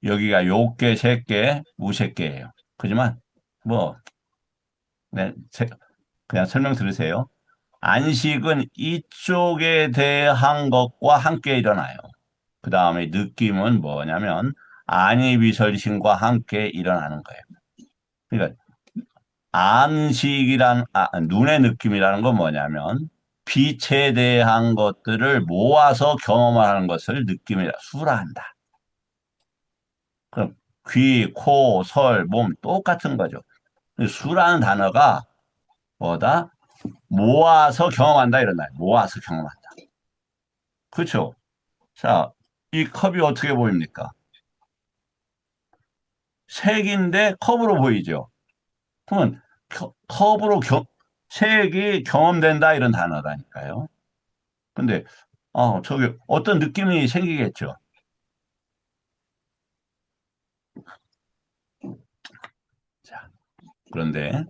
여기가 요께, 새께, 무새께예요. 그지만 뭐, 네, 그냥 설명 들으세요. 안식은 이쪽에 대한 것과 함께 일어나요. 그 다음에 느낌은 뭐냐면 안이비설신과 함께 일어나는 거예요. 그러니까 안식이란 눈의 느낌이라는 건 뭐냐면 빛에 대한 것들을 모아서 경험하는 것을 느낌이라 수라한다. 그럼 귀, 코, 설, 몸 똑같은 거죠. 수라는 단어가 뭐다? 모아서 경험한다 이런 말. 모아서 경험한다. 그렇죠? 자, 이 컵이 어떻게 보입니까? 색인데 컵으로 보이죠. 그러면 컵으로 색이 경험된다 이런 단어라니까요. 근데 저기 어떤 느낌이 생기겠죠. 자, 그런데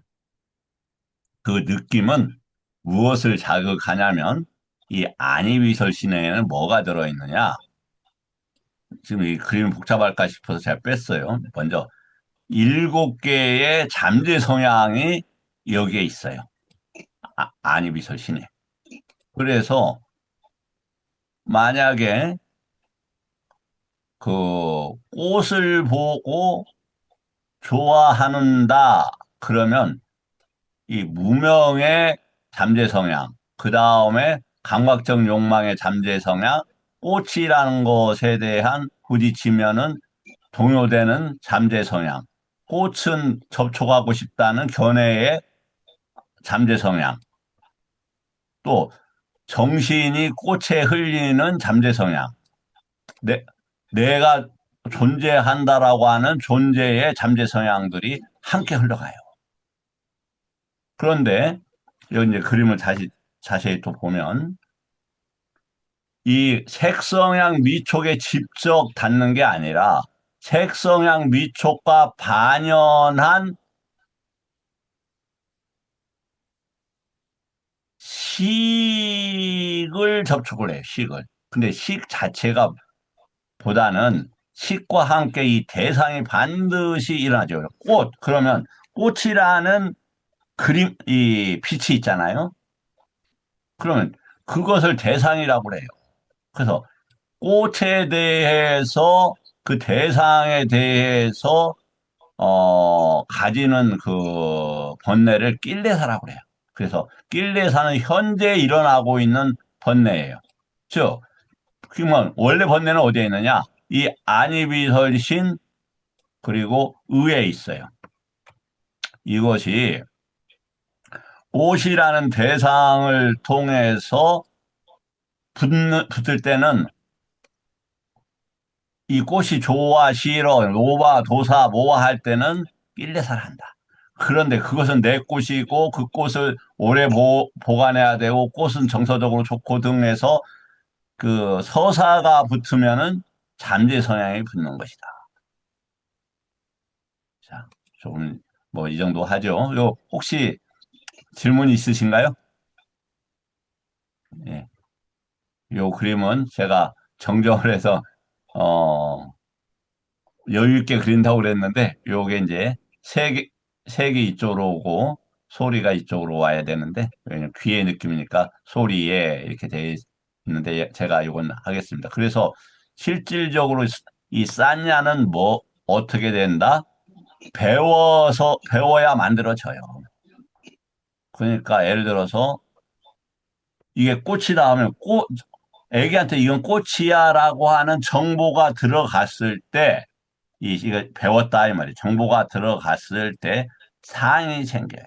그 느낌은 무엇을 자극하냐면 이 안이비설 신에는 뭐가 들어있느냐? 지금 이 그림이 복잡할까 싶어서 제가 뺐어요. 먼저 7개의 잠재 성향이 여기에 있어요. 안이비설 신에. 그래서 만약에 그 꽃을 보고 좋아하는다 그러면 이 무명의 잠재 성향, 그 다음에 감각적 욕망의 잠재 성향, 꽃이라는 것에 대한 부딪히면은 동요되는 잠재 성향, 꽃은 접촉하고 싶다는 견해의 잠재 성향, 또 정신이 꽃에 흘리는 잠재 성향, 내가 존재한다라고 하는 존재의 잠재 성향들이 함께 흘러가요. 그런데 여기 이제 그림을 다시 자세히 또 보면 이 색성향 미촉에 직접 닿는 게 아니라 색성향 미촉과 반연한 식을 접촉을 해요. 식을. 근데 식 자체가 보다는 식과 함께 이 대상이 반드시 일어나죠. 꽃. 그러면 꽃이라는 이 빛이 있잖아요. 그러면 그것을 대상이라고 해요. 그래서 꽃에 대해서 그 대상에 대해서 가지는 그 번뇌를 낄레사라고 해요. 그래서 낄레사는 현재 일어나고 있는 번뇌예요. 즉, 그러면 원래 번뇌는 어디에 있느냐? 이 안이비설신 그리고 의에 있어요. 이것이 꽃이라는 대상을 통해서 붙을 때는 이 꽃이 좋아, 싫어, 노바, 도사, 모아 할 때는 낄레사를 한다. 그런데 그것은 내 꽃이고 그 꽃을 오래 보관해야 되고 꽃은 정서적으로 좋고 등해서 그 서사가 붙으면은 잠재 성향이 붙는 것이다. 자, 조금 뭐 이 정도 하죠. 요 혹시 질문 있으신가요? 예. 요 그림은 제가 정정을 해서 어 여유 있게 그린다고 그랬는데 요게 이제 색이 이쪽으로 오고 소리가 이쪽으로 와야 되는데 왜냐면 귀의 느낌이니까 소리에 이렇게 돼 있는데 제가 이건 하겠습니다. 그래서 실질적으로 이 싼냐는 뭐 어떻게 된다? 배워야 만들어져요. 그러니까 예를 들어서 이게 꽃이다 하면 애기한테 이건 꽃이야라고 하는 정보가 들어갔을 때 이거 배웠다 이 말이에요. 정보가 들어갔을 때 상이 생겨요.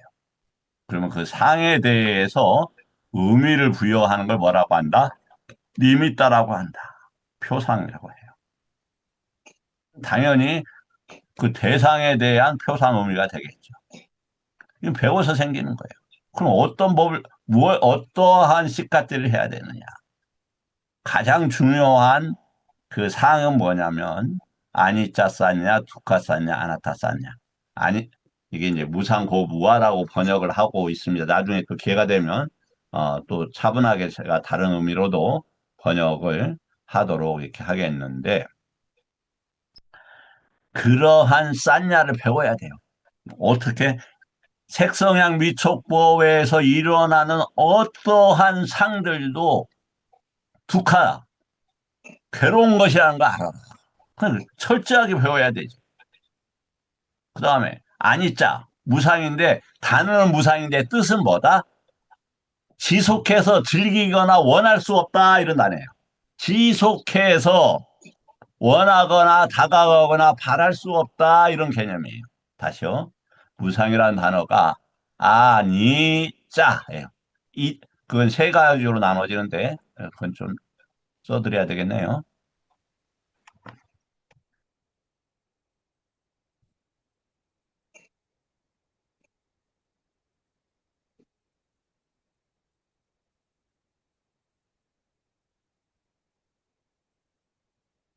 그러면 그 상에 대해서 의미를 부여하는 걸 뭐라고 한다? 리미따라고 한다. 표상이라고 해요. 당연히 그 대상에 대한 표상 의미가 되겠죠. 이건 배워서 생기는 거예요. 그럼 어떤 어떠한 식가들을 해야 되느냐? 가장 중요한 그 사항은 뭐냐면 아니짜 쌌냐, 두카 쌌냐, 아나타 쌌냐. 아니 이게 이제 무상고무아라고 번역을 하고 있습니다. 나중에 또 기회가 되면 또 차분하게 제가 다른 의미로도 번역을 하도록 이렇게 하겠는데 그러한 쌌냐를 배워야 돼요. 어떻게 색성향 미촉법에서 일어나는 어떠한 상들도 두카 괴로운 것이라는 거 알아라. 그걸 철저하게 배워야 되죠. 그 다음에 아니자 무상인데 단어는 무상인데 뜻은 뭐다? 지속해서 즐기거나 원할 수 없다 이런 단어예요. 지속해서 원하거나 다가가거나 바랄 수 없다 이런 개념이에요. 다시요. 무상이라는 단어가 아니자예요. 이 그건 세 가지로 나눠지는데 그건 좀 써드려야 되겠네요.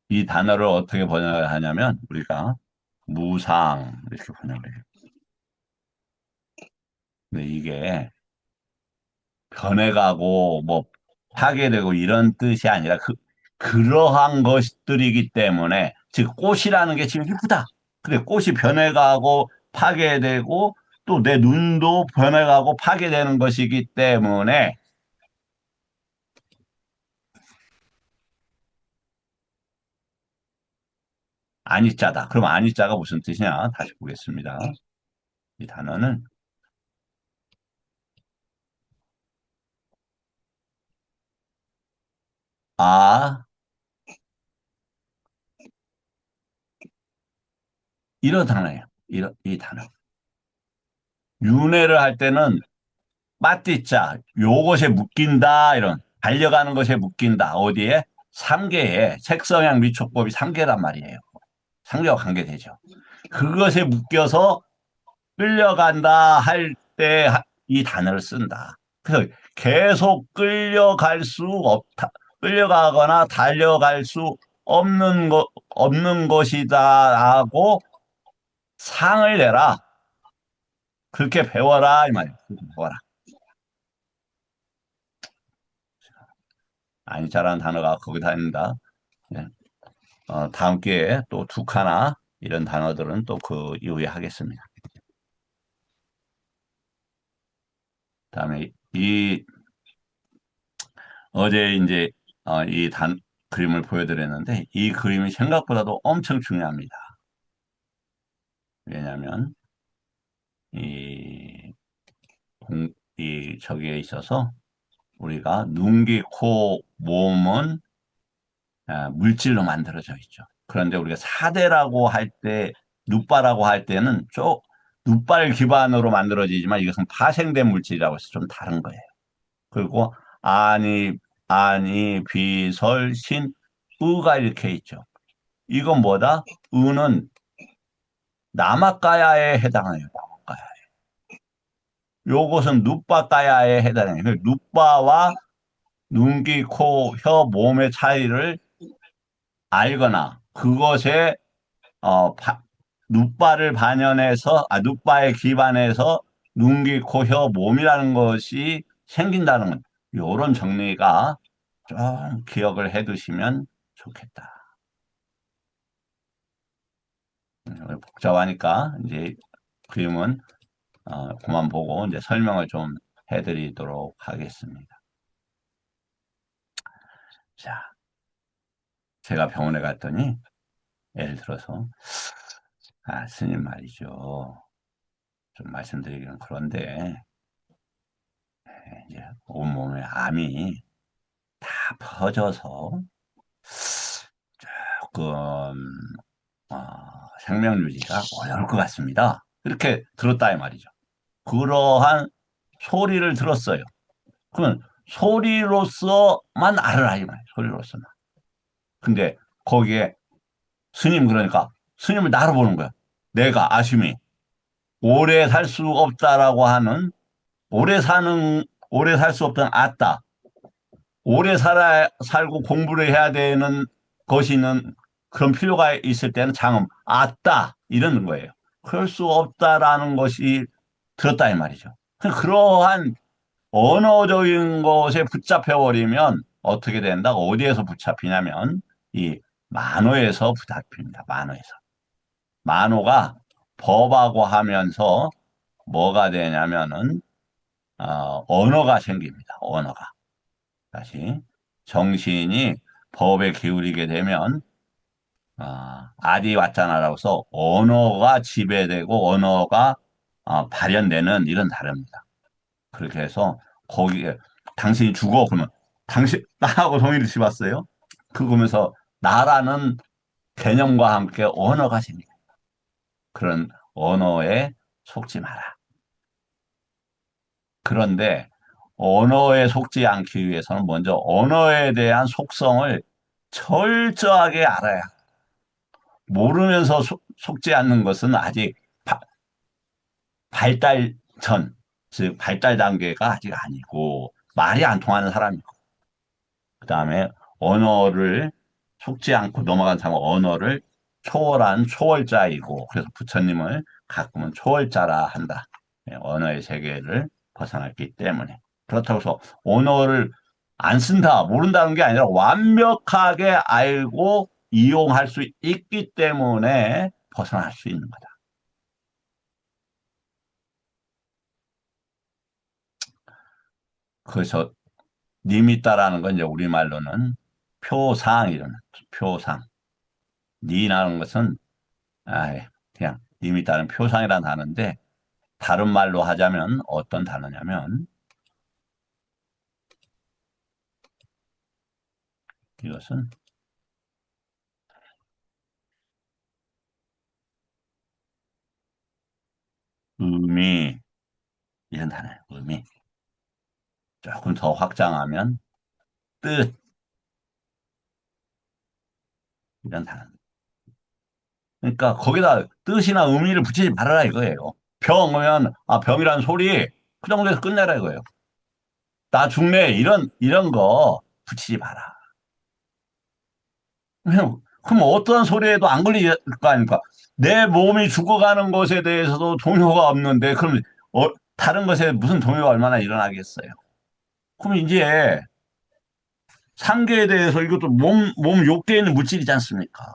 이 단어를 어떻게 번역을 하냐면 우리가 무상 이렇게 번역을 해요. 근데 이게 변해가고 뭐 파괴되고 이런 뜻이 아니라 그러한 것들이기 때문에 즉 꽃이라는 게 지금 이쁘다. 근데 꽃이 변해가고 파괴되고 또 내 눈도 변해가고 파괴되는 것이기 때문에 아니자다. 그럼 아니자가 무슨 뜻이냐? 다시 보겠습니다. 이 단어는 아 이런 단어예요. 이 단어. 윤회를 할 때는 빠띠자, 요것에 묶인다, 이런, 달려가는 것에 묶인다. 어디에? 삼계에, 색성향 미촉법이 삼계란 말이에요. 삼계와 관계되죠. 그것에 묶여서 끌려간다 할 때 이 단어를 쓴다. 그래서 계속 끌려갈 수 없다. 끌려가거나 달려갈 수 없는 것이다라고 상을 내라. 그렇게 배워라. 이 말이에요. 그렇게 배워라. 아니자라는 단어가 거기다 있는다. 예. 다음 기회에 또 툭하나 이런 단어들은 또 그 이후에 하겠습니다. 다음에 어제 이제 이 그림을 보여드렸는데 이 그림이 생각보다도 엄청 중요합니다. 왜냐하면 이, 이 저기에 있어서 우리가 눈, 귀, 코, 몸은 물질로 만들어져 있죠. 그런데 우리가 사대라고 할 때, 눕바라고 할 때는 눕발 기반으로 만들어지지만 이것은 파생된 물질이라고 해서 좀 다른 거예요. 그리고 아니, 비설, 신, 의가 이렇게 있죠. 이건 뭐다? 의는 남아까야에 해당해요. 남아까야. 요것은 눕바까야에 해당해요. 눕바와 눈, 귀, 코, 혀, 몸의 차이를 알거나 그것에 어, 눕바를 반영해서, 눕바에 기반해서 눈, 귀, 코, 혀, 몸이라는 것이 생긴다는 이런 정리가 좀 기억을 해 두시면 좋겠다. 복잡하니까 이제 그림은 그만 보고 이제 설명을 좀 해드리도록 하겠습니다. 자, 제가 병원에 갔더니 예를 들어서 스님 말이죠. 좀 말씀드리기는 그런데 이제 온몸에 암이 다 퍼져서 조금 생명 유지가 어려울 것 같습니다. 이렇게 들었다 이 말이죠. 그러한 소리를 들었어요. 그러면 소리로서만 알아라 이 말이에요. 소리로서만. 근데 거기에 스님 그러니까 스님을 나로 보는 거야. 내가 아심이 오래 살 수 없다라고 하는 오래 살 수 없던 아따 오래 살고 공부를 해야 되는 것이는 그런 필요가 있을 때는 장음, 아따, 이러는 거예요. 그럴 수 없다라는 것이 들었다, 이 말이죠. 그러한 언어적인 것에 붙잡혀버리면 어떻게 된다? 어디에서 붙잡히냐면, 이 만호에서 붙잡힙니다. 만호에서. 만호가 법하고 하면서 뭐가 되냐면은, 언어가 생깁니다. 언어가. 다시 정신이 법에 기울이게 되면 아디 왔잖아라고 서 언어가 지배되고 언어가 발현되는 이런 다릅니다. 그렇게 해서 거기에 당신이 죽어. 그러면 당신 나하고 동의를 씹었어요. 그러면서 나라는 개념과 함께 언어가 생겨. 그런 언어에 속지 마라. 그런데 언어에 속지 않기 위해서는 먼저 언어에 대한 속성을 철저하게 알아야. 모르면서 속지 않는 것은 아직 발달 전, 즉 발달 단계가 아직 아니고 말이 안 통하는 사람이고, 그다음에 언어를 속지 않고 넘어간 사람은 언어를 초월한 초월자이고, 그래서 부처님을 가끔은 초월자라 한다. 예, 언어의 세계를 벗어났기 때문에. 그렇다고 해서 언어를 안 쓴다, 모른다는 게 아니라 완벽하게 알고 이용할 수 있기 때문에 벗어날 수 있는 거다. 그래서 님있다라는 건 이제 우리말로는 표상, 이런 표상. 니라는 것은 그냥 님있다는 표상이라는 단어인데, 다른 말로 하자면 어떤 단어냐면, 이것은 의미, 이런 단어예요. 의미. 조금 더 확장하면 뜻, 이런 단어. 그러니까 거기다 뜻이나 의미를 붙이지 말아라 이거예요. 병이면 병이라는 소리 그 정도에서 끝내라 이거예요. 나 죽네, 이런 거 붙이지 마라. 그럼 어떠한 소리에도 안 걸릴 거 아닙니까? 내 몸이 죽어가는 것에 대해서도 동요가 없는데, 그럼 다른 것에 무슨 동요가 얼마나 일어나겠어요? 그럼 이제 상계에 대해서 이것도 몸 욕대에 있는 물질이지 않습니까?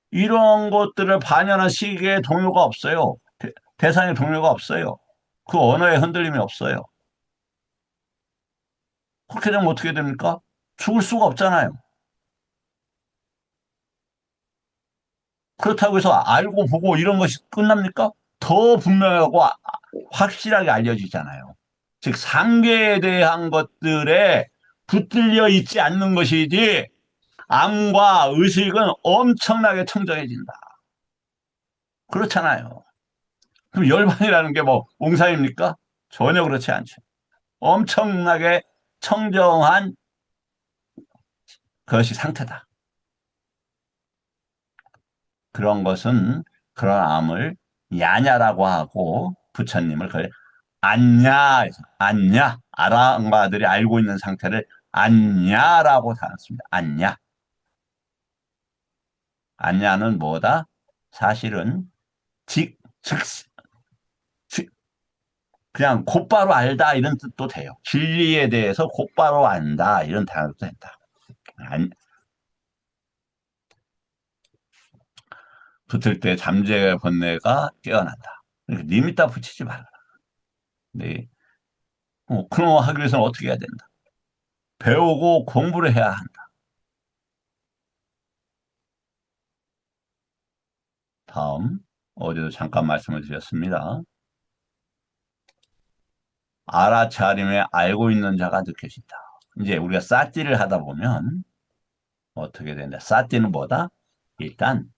이런 것들을 반영한 시기에 동요가 없어요. 대상의 동요가 없어요. 그 언어에 흔들림이 없어요. 그렇게 되면 어떻게 됩니까? 죽을 수가 없잖아요. 그렇다고 해서 알고 보고 이런 것이 끝납니까? 더 분명하고 확실하게 알려지잖아요. 즉, 상계에 대한 것들에 붙들려 있지 않는 것이지, 암과 의식은 엄청나게 청정해진다. 그렇잖아요. 그럼 열반이라는 게 뭐 옹사입니까? 전혀 그렇지 않죠. 엄청나게 청정한 것이 상태다. 그런 것은, 그런 암을 야냐라고 하고, 부처님을 그걸 안냐, 안냐, 아랑가들이 알고 있는 상태를 안냐라고 다뤘습니다. 안냐. 안냐는 뭐다? 사실은 즉, 그냥 곧바로 알다, 이런 뜻도 돼요. 진리에 대해서 곧바로 안다, 이런 단어도 된다. 붙을 때 잠재 번뇌가 깨어난다. 그러니까 리미터 붙이지 말라. 네. 그런 거 하기 위해서는 어떻게 해야 된다? 배우고 공부를 해야 한다. 다음, 어제도 잠깐 말씀을 드렸습니다. 알아차림에 알고 있는 자가 느껴진다. 이제 우리가 사티를 하다 보면 어떻게 된다? 사티는 뭐다? 일단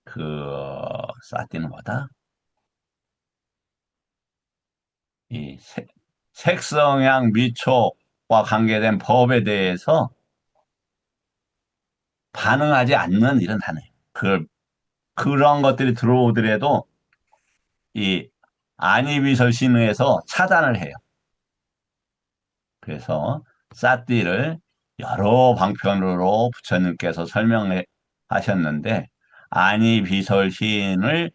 그 사티는 뭐다? 이 색성향 미촉과 관계된 법에 대해서 반응하지 않는 이런 단어예요. 그런 것들이 들어오더라도 이 안이비설신에서 차단을 해요. 그래서 사띠를 여러 방편으로 부처님께서 설명해 하셨는데, 안이비설신을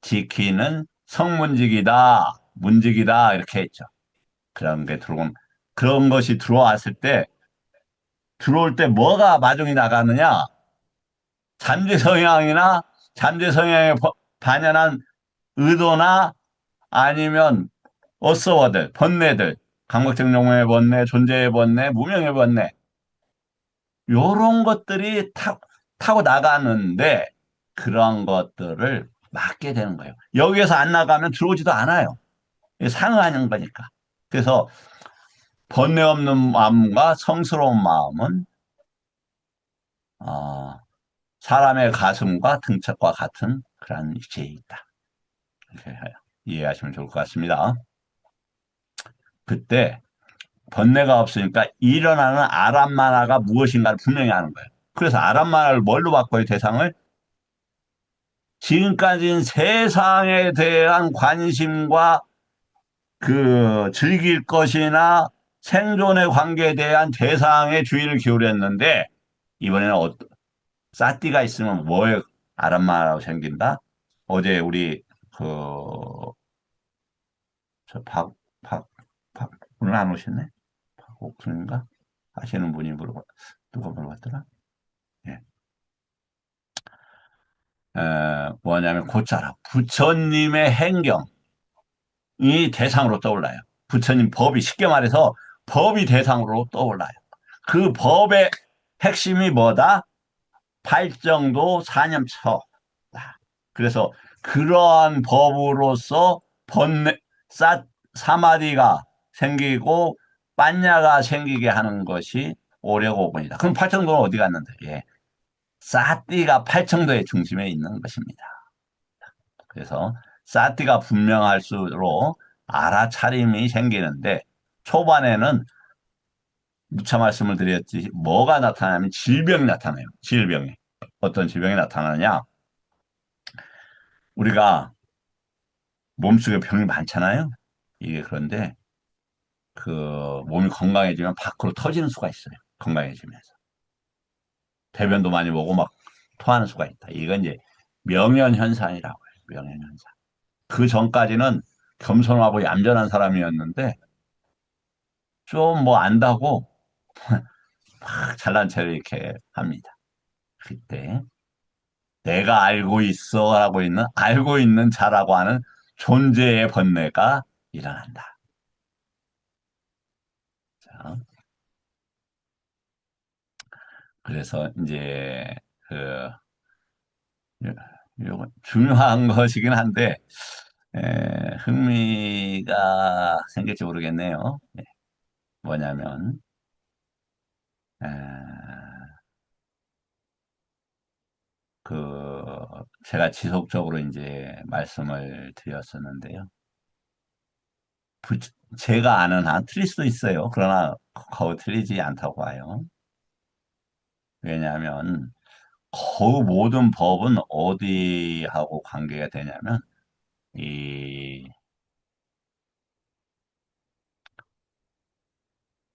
지키는 성문직이다, 문직이다, 이렇게 했죠. 그런 게 그런 것이 들어왔을 때, 들어올 때 뭐가 마중이 나가느냐? 잠재 성향이나 잠재 성향에 반연한 의도나, 아니면 어서워들, 번뇌들, 강박적 용의 번뇌, 존재의 번뇌, 무명의 번뇌, 요런 것들이 타고 나가는데, 그런 것들을 막게 되는 거예요. 여기에서 안 나가면 들어오지도 않아요. 상응하는 거니까. 그래서 번뇌 없는 마음과 성스러운 마음은 어, 사람의 가슴과 등짝과 같은 그런 위치에 있다. 이렇게 이해하시면 좋을 것 같습니다. 그때 번뇌가 없으니까 일어나는 아람마나가 무엇인가를 분명히 아는 거예요. 그래서 아람마나를 뭘로 바꿔요, 대상을? 지금까지는 세상에 대한 관심과 그 즐길 것이나 생존의 관계에 대한 대상의 주의를 기울였는데 이번에는 싸띠가 있으면 뭐에 아람마라고 생긴다? 어제 우리 그 저 오늘 안 오셨네? 박옥순인가? 하시는 분이 누가 물어봤더라? 예. 뭐냐면 곧자라 부처님의 행경이 대상으로 떠올라요. 부처님 법이 쉽게 말해서 법이 대상으로 떠올라요. 그 법의 핵심이 뭐다? 팔정도 사념처. 그래서 그러한 법으로서 번뇌, 사마디가 생기고 빠냐가 생기게 하는 것이 오려고군이다. 그럼 팔정도는 어디 갔는데? 예. 사띠가 팔정도의 중심에 있는 것입니다. 그래서 사띠가 분명할수록 알아차림이 생기는데 초반에는 무차 말씀을 드렸지 뭐가 나타나면 질병이 나타나요. 질병이. 어떤 질병이 나타나냐? 우리가 몸속에 병이 많잖아요. 이게 그런데 그 몸이 건강해지면 밖으로 터지는 수가 있어요. 건강해지면서. 대변도 많이 보고 막 토하는 수가 있다. 이건 이제 명현현상이라고 해요. 명현현상. 그 전까지는 겸손하고 얌전한 사람이었는데 좀 뭐 안다고 막 잘난 체를 이렇게 합니다. 그때 내가 알고 있어라고 있는 알고 있는 자라고 하는 존재의 번뇌가 일어난다. 자, 그래서 이제 그 요거 중요한 것이긴 한데 흥미가 생길지 모르겠네요. 뭐냐면 에, 그 제가 지속적으로 이제 말씀을 드렸었는데요. 부- 제가 아는 한 틀릴 수도 있어요. 그러나 거의 틀리지 않다고 봐요. 왜냐하면 거의 모든 법은 어디하고 관계가 되냐면 이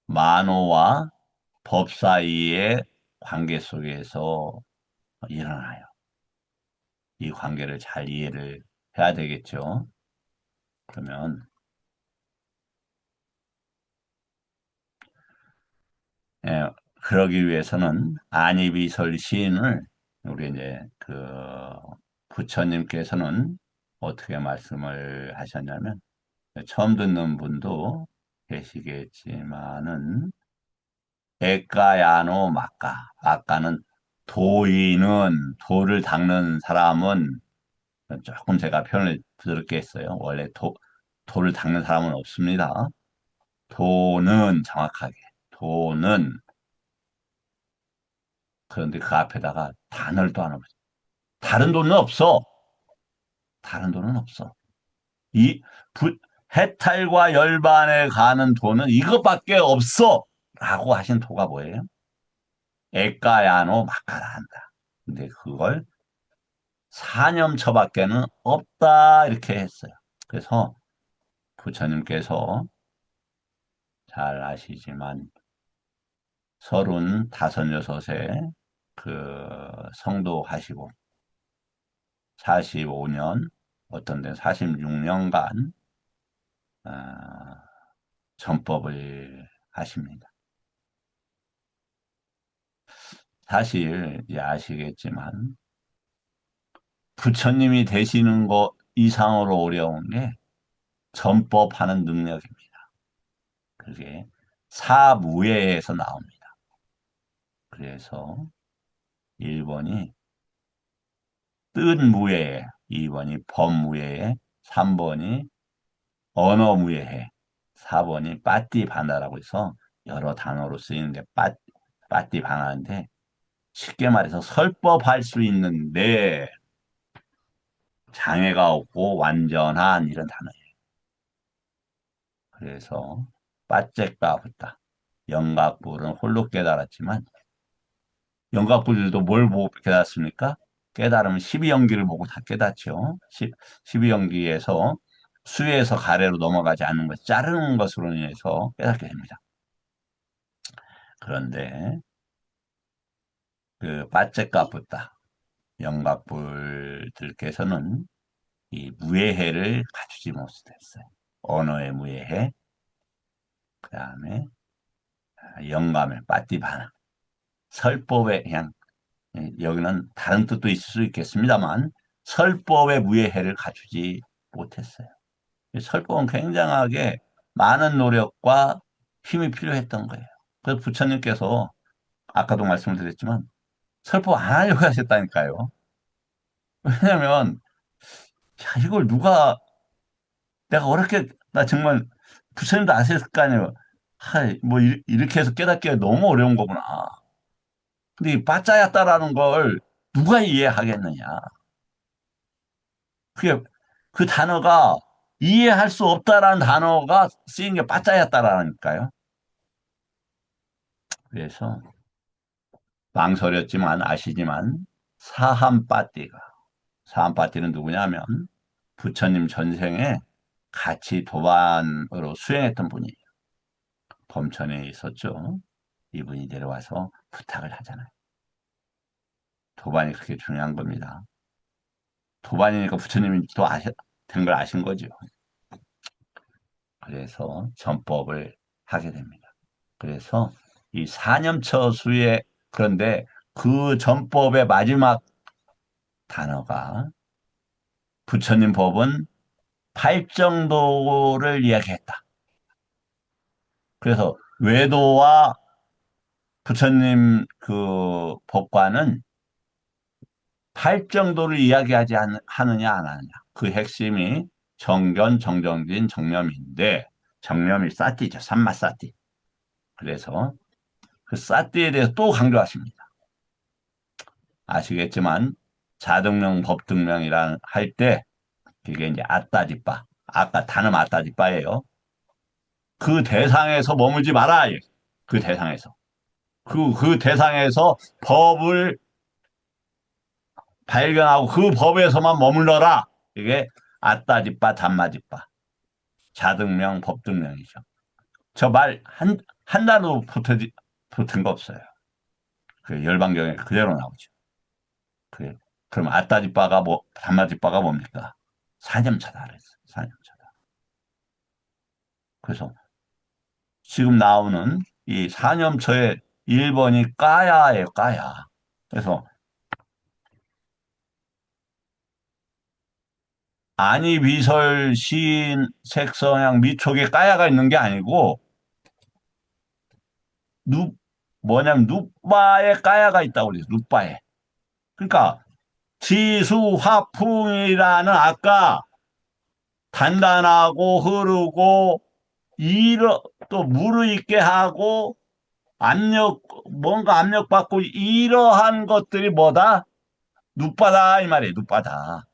만호와 법 사이의 관계 속에서 일어나요. 이 관계를 잘 이해를 해야 되겠죠. 그러면 예, 그러기 위해서는 안이비설 시인을 우리 이제 그 부처님께서는 어떻게 말씀을 하셨냐면 처음 듣는 분도 계시겠지만은 에까야노 마까 마까는 도인은 도를 닦는 사람은 조금 제가 표현을 부드럽게 했어요. 원래 도를 닦는 사람은 없습니다. 도는 정확하게 도는 그런데 그 앞에다가 단어를 또 하나 붙여. 다른 돈은 없어. 다른 돈은 없어. 이 해탈과 열반에 가는 돈은 이것밖에 없어. 라고 하신 도가 뭐예요? 에까야노 마카라 한다. 근데 그걸 사념처밖에는 없다. 이렇게 했어요. 그래서 부처님께서 잘 아시지만 35, 6에 그 성도하시고 45년, 어떤 데는 46년간 전법을 하십니다. 사실 아시겠지만 부처님이 되시는 것 이상으로 어려운 게 전법하는 능력입니다. 그게 사무예에서 나옵니다. 그래서 1번이 뜻무예, 2번이 법무예, 3번이 언어무예해. 4번이 빠띠바나라고 해서 여러 단어로 쓰이는데 빠띠바나인데 쉽게 말해서 설법할 수 있는 내 장애가 없고 완전한 이런 단어예요. 그래서 빠째가 붙다. 영각불은 홀로 깨달았지만 영각불들도 뭘 보고 깨닫습니까? 깨달으면 12연기를 보고 다 깨닫죠. 12연기에서 수에서 가래로 넘어가지 않는 것, 자르는 것으로 인해서 깨닫게 됩니다. 그런데 그 빠째가 붙다. 영각불들께서는 이 무예해를 갖추지 못했어요. 언어의 무예해, 그 다음에 영감의 빠띠바나, 설법의 그냥 여기는 다른 뜻도 있을 수 있겠습니다만 설법의 무예해를 갖추지 못했어요. 설법은 굉장하게 많은 노력과 힘이 필요했던 거예요. 그래서 부처님께서 아까도 말씀을 드렸지만 설법 안 하려고 하셨다니까요. 왜냐하면 야, 이걸 누가 내가 어렵게 나 정말 부처님도 아실 거 아니에요. 뭐 이렇게 해서 깨닫기가 너무 어려운 거구나. 근데 이 빠짜였다라는 걸 누가 이해하겠느냐. 그게 그 단어가 이해할 수 없다라는 단어가 쓰인 게 빠짜였다라니까요. 그래서 망설였지만 아시지만 사함빠띠가 사함빠띠는 누구냐면 부처님 전생에 같이 도반으로 수행했던 분이에요. 범천에 있었죠. 이분이 내려와서 부탁을 하잖아요. 도반이 그렇게 중요한 겁니다. 도반이니까 부처님이 또 된 걸 아신 거죠. 그래서 전법을 하게 됩니다. 그래서 이 사념처수에 그런데 그 전법의 마지막 단어가 부처님 법은 팔정도를 이야기했다. 그래서 외도와 부처님 그 법과는 팔정도를 이야기하지 하느냐 안 하느냐. 그 핵심이 정견, 정정진, 정념인데 정념이 사띠죠. 삼마 사띠. 그래서 그 사띠에 대해서 또 강조하십니다. 아시겠지만 자등명, 법등명이란 할 때 그게 이제 아따디빠. 아까 단음 아따디빠예요. 그 대상에서 머물지 마라. 그 대상에서. 그 대상에서 법을 발견하고 그 법에서만 머물러라. 이게 아따디빠, 담마디빠. 자등명, 법등명이죠. 저 말 한 단어도 붙은 거 없어요. 그 열반경에 그대로 나오죠. 그, 그럼 아따디빠가 뭐, 담마디빠가 뭡니까? 사념차다 그랬어요. 사념차다. 그래서 지금 나오는 이 사념처의 1번이 까야예요, 까야. 그래서 아니 비설 시인 색성향 미촉에 까야가 있는 게 아니고 누 뭐냐면 누빠에 까야가 있다고 그래요. 누빠에. 그러니까 지수 화풍이라는 아까 단단하고 흐르고 이러 또 무르익게 하고 압력 뭔가 압력받고 이러한 것들이 뭐다? 누빠다 이 말이에요. 누빠다.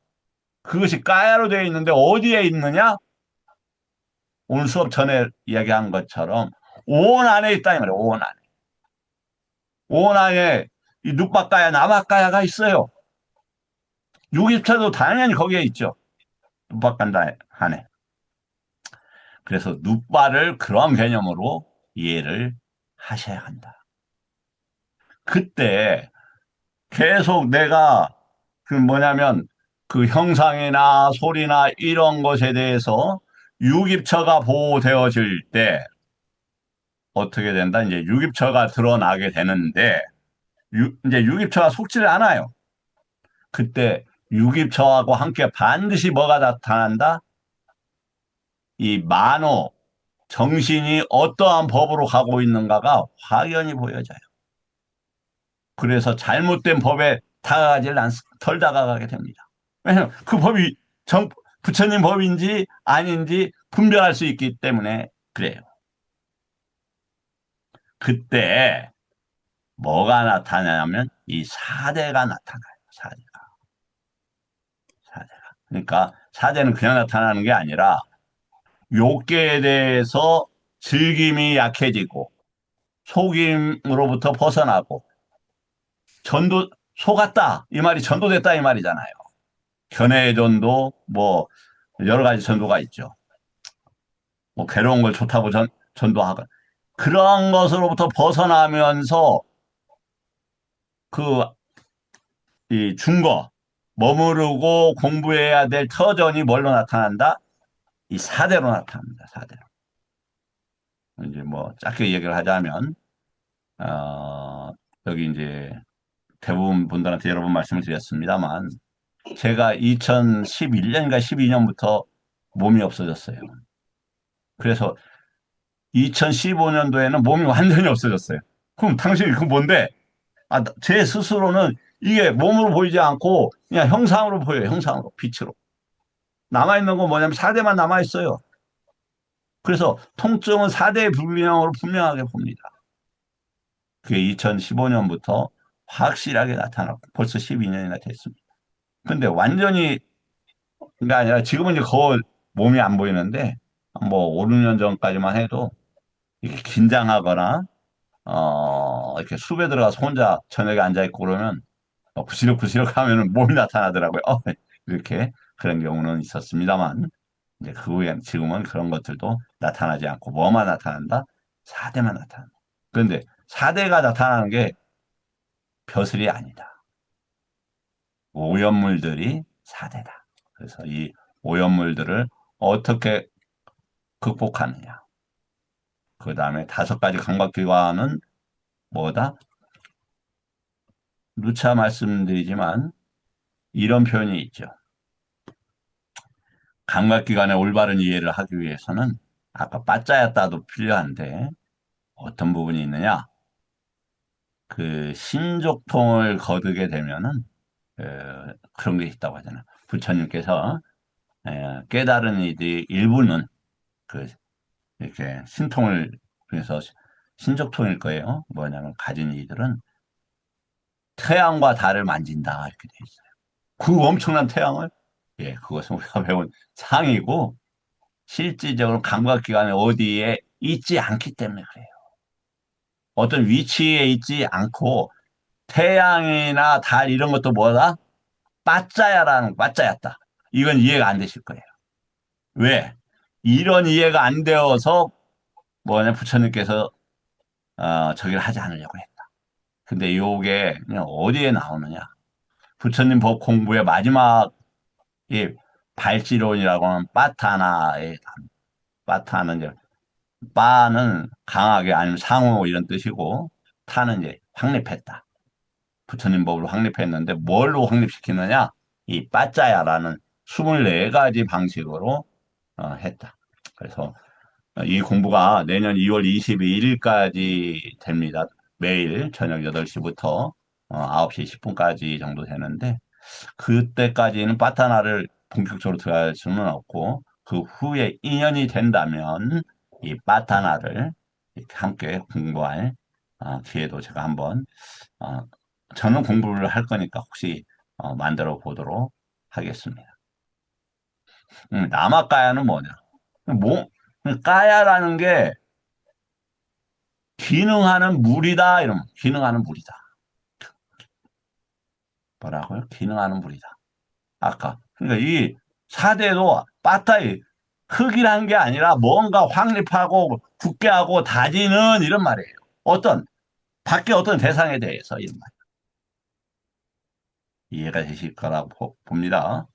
그것이 까야로 되어 있는데 어디에 있느냐? 오늘 수업 전에 이야기한 것처럼 온 안에 있다 이 말이에요. 온 안에. 온 안에 이 누빠까야 남아까야가 있어요. 유기체도 당연히 거기에 있죠. 누빠간다 안에. 그래서 누빠를 그런 개념으로 이해를 하셔야 한다. 그때 계속 내가 그 뭐냐면 그 형상이나 소리나 이런 것에 대해서 유기처가 보호되어질 때 어떻게 된다? 이제 유기처가 드러나게 되는데 이제 유기처가 속지를 않아요. 그때 유기처하고 함께 반드시 뭐가 나타난다? 이 만호, 정신이 어떠한 법으로 가고 있는가가 확연히 보여져요. 그래서 잘못된 법에 덜 다가가게 됩니다. 왜냐하면 그 법이 부처님 법인지 아닌지 분별할 수 있기 때문에 그래요. 그때 뭐가 나타나냐면 이 사대가 나타나요. 사대가. 사대가. 그러니까 사대는 그냥 나타나는 게 아니라 욕계에 대해서 즐김이 약해지고 속임으로부터 벗어나고 전도 속았다 이 말이 전도됐다 이 말이잖아요. 견해의 전도 뭐 여러 가지 전도가 있죠. 뭐 괴로운 걸 좋다고 전도하고 그런 것으로부터 벗어나면서 그 이 중거 머무르고 공부해야 될 터전이 뭘로 나타난다? 이 사대로 나타납니다. 사대로. 이제 뭐 짧게 얘기를 하자면 어, 여기 이제 대부분 분들한테 여러 번 말씀을 드렸습니다만 제가 2011년인가 12년부터 몸이 없어졌어요. 그래서 2015년도에는 몸이 완전히 없어졌어요. 그럼 당신이 그 뭔데? 아, 제 스스로는 이게 몸으로 보이지 않고 그냥 형상으로 보여요. 형상으로, 빛으로. 남아있는 건 뭐냐면 4대만 남아있어요. 그래서 통증은 4대 불균형으로 분명하게 봅니다. 그게 2015년부터 확실하게 나타났고 벌써 12년이나 됐습니다. 근데 완전히 게 아니라 지금은 이제 거의 몸이 안 보이는데 뭐 5, 6년 전까지만 해도 이렇게 긴장하거나 이렇게 숲에 들어가서 혼자 저녁에 앉아 있고 그러면 부시럭부시럭 하면은 몸이 나타나더라고요. 이렇게 그런 경우는 있었습니다만 이제 그 후에 지금은 그런 것들도 나타나지 않고 뭐만 나타난다? 4대만 나타난다. 그런데 4대가 나타나는 게 벼슬이 아니다. 오염물들이 4대다. 그래서 이 오염물들을 어떻게 극복하느냐. 그 다음에 5가지 감각기관은 뭐다? 누차 말씀드리지만 이런 표현이 있죠. 감각기관의 올바른 이해를 하기 위해서는 아까 빠짜였다도 필요한데 어떤 부분이 있느냐? 그 신족통을 거두게 되면은 그런 게 있다고 하잖아요. 부처님께서 깨달은 이들이 일부는 그 이렇게 신통을 그래서 신족통일 거예요. 뭐냐면 가진 이들은 태양과 달을 만진다 이렇게 돼 있어요. 그 엄청난 태양을 그것은 우리가 배운 상이고 실질적으로 감각기관이 어디에 있지 않기 때문에 그래요. 어떤 위치에 있지 않고 태양이나 달 이런 것도 뭐다? 빠짜야라는 빠짜였다. 이건 이해가 안 되실 거예요. 왜? 이런 이해가 안 되어서 뭐냐 부처님께서 저기를 하지 않으려고 했다. 근데 이게 그냥 어디에 나오느냐? 부처님 법 공부의 마지막 이 발지론이라고 하는 빠타나에 빠타는 이제 빠는 강하게 아니면 상호 이런 뜻이고 타는 이제 확립했다. 부처님 법을 확립했는데 뭘로 확립시키느냐? 이 빠짜야라는 24가지 방식으로 했다. 그래서 이 공부가 내년 2월 22일까지 됩니다. 매일 저녁 8시부터 9시 10분까지 정도 되는데 그때까지는 바타나를 본격적으로 들어갈 수는 없고 그 후에 인연이 된다면 이 바타나를 이렇게 함께 공부할 기회도 제가 한번 어, 저는 공부를 할 거니까 혹시 만들어 보도록 하겠습니다. 남아까야는 뭐냐? 뭐 까야라는 게 기능하는 물이다 이러면 기능하는 물이다. 뭐라고요? 기능하는 물이다. 아까. 그러니까 이 사대도 빠따이 흙이라는 게 아니라 뭔가 확립하고 굳게 하고 다지는 이런 말이에요. 어떤 밖에 어떤 대상에 대해서 이런 말. 이해가 되실 거라고 봅니다.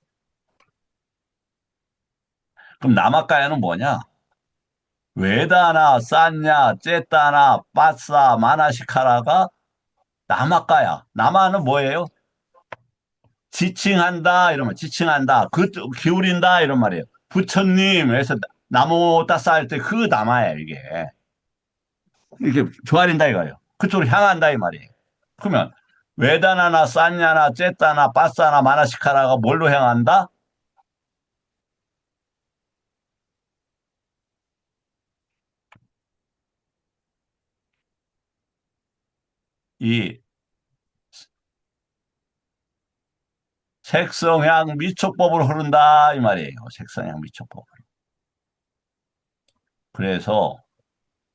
그럼 남아까야는 뭐냐? 외다나 쌌냐 쨌다나 빠싸 마나시카라가 남아까야. 남아는 뭐예요? 지칭한다 이러면 지칭한다 그 기울인다 이런 말이에요. 부처님에서 나무 따싸 할 때 그 남아야 이게 이렇게 조아린다 이거예요. 그쪽으로 향한다 이 말이에요. 그러면 외다나나 쌌냐나 쨌다나 빠싸나 마나시카라가 뭘로 향한다? 이 색성향 미촉법으로 흐른다 이 말이에요. 색성향 미촉법. 그래서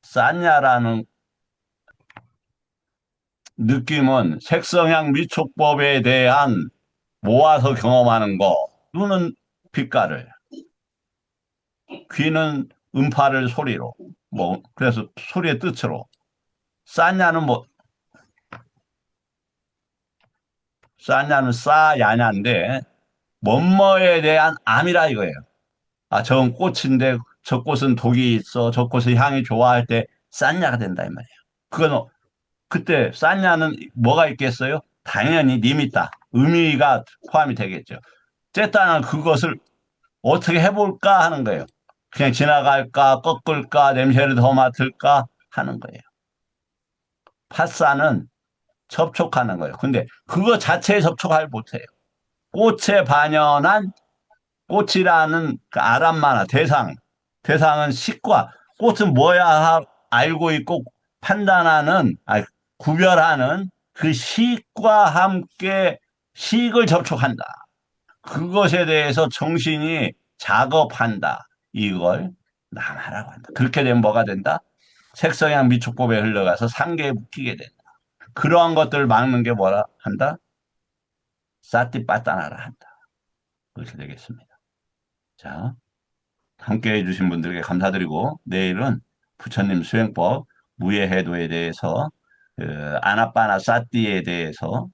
쌌냐라는 느낌은 색성향 미촉법에 대한 모아서 경험하는 거. 눈은 빛깔을, 귀는 음파를 소리로. 뭐 그래서 소리의 뜻으로. 쌌냐는 뭐 쌌냐는 싸야냐인데 뭐뭐에 대한 암이라 이거예요. 아, 저건 꽃인데 저 꽃은 독이 있어. 저 꽃의 향이 좋아할 때 쌌냐가 된다 이 말이에요. 그건 그때 쌌냐는 뭐가 있겠어요? 당연히 리미다. 의미가 포함이 되겠죠. 쨌다는 그것을 어떻게 해볼까 하는 거예요. 그냥 지나갈까, 꺾을까, 냄새를 더 맡을까 하는 거예요. 팥싸는 접촉하는 거예요. 근데 그거 자체에 접촉을 못해요. 꽃에 반연한 꽃이라는 그 아람마나 대상은 식과 꽃은 뭐야 알고 있고 판단하는, 구별하는 그 식과 함께 식을 접촉한다. 그것에 대해서 정신이 작업한다. 이걸 남하라고 한다. 그렇게 되면 뭐가 된다? 색성향 미축법에 흘러가서 상계에 묶이게 된다. 그러한 것들을 막는 게 뭐라 한다? 사티빠따나라 한다. 그렇게 되겠습니다. 자, 함께 해주신 분들께 감사드리고 내일은 부처님 수행법 무예해도에 대해서 아나빠나 사띠에 대해서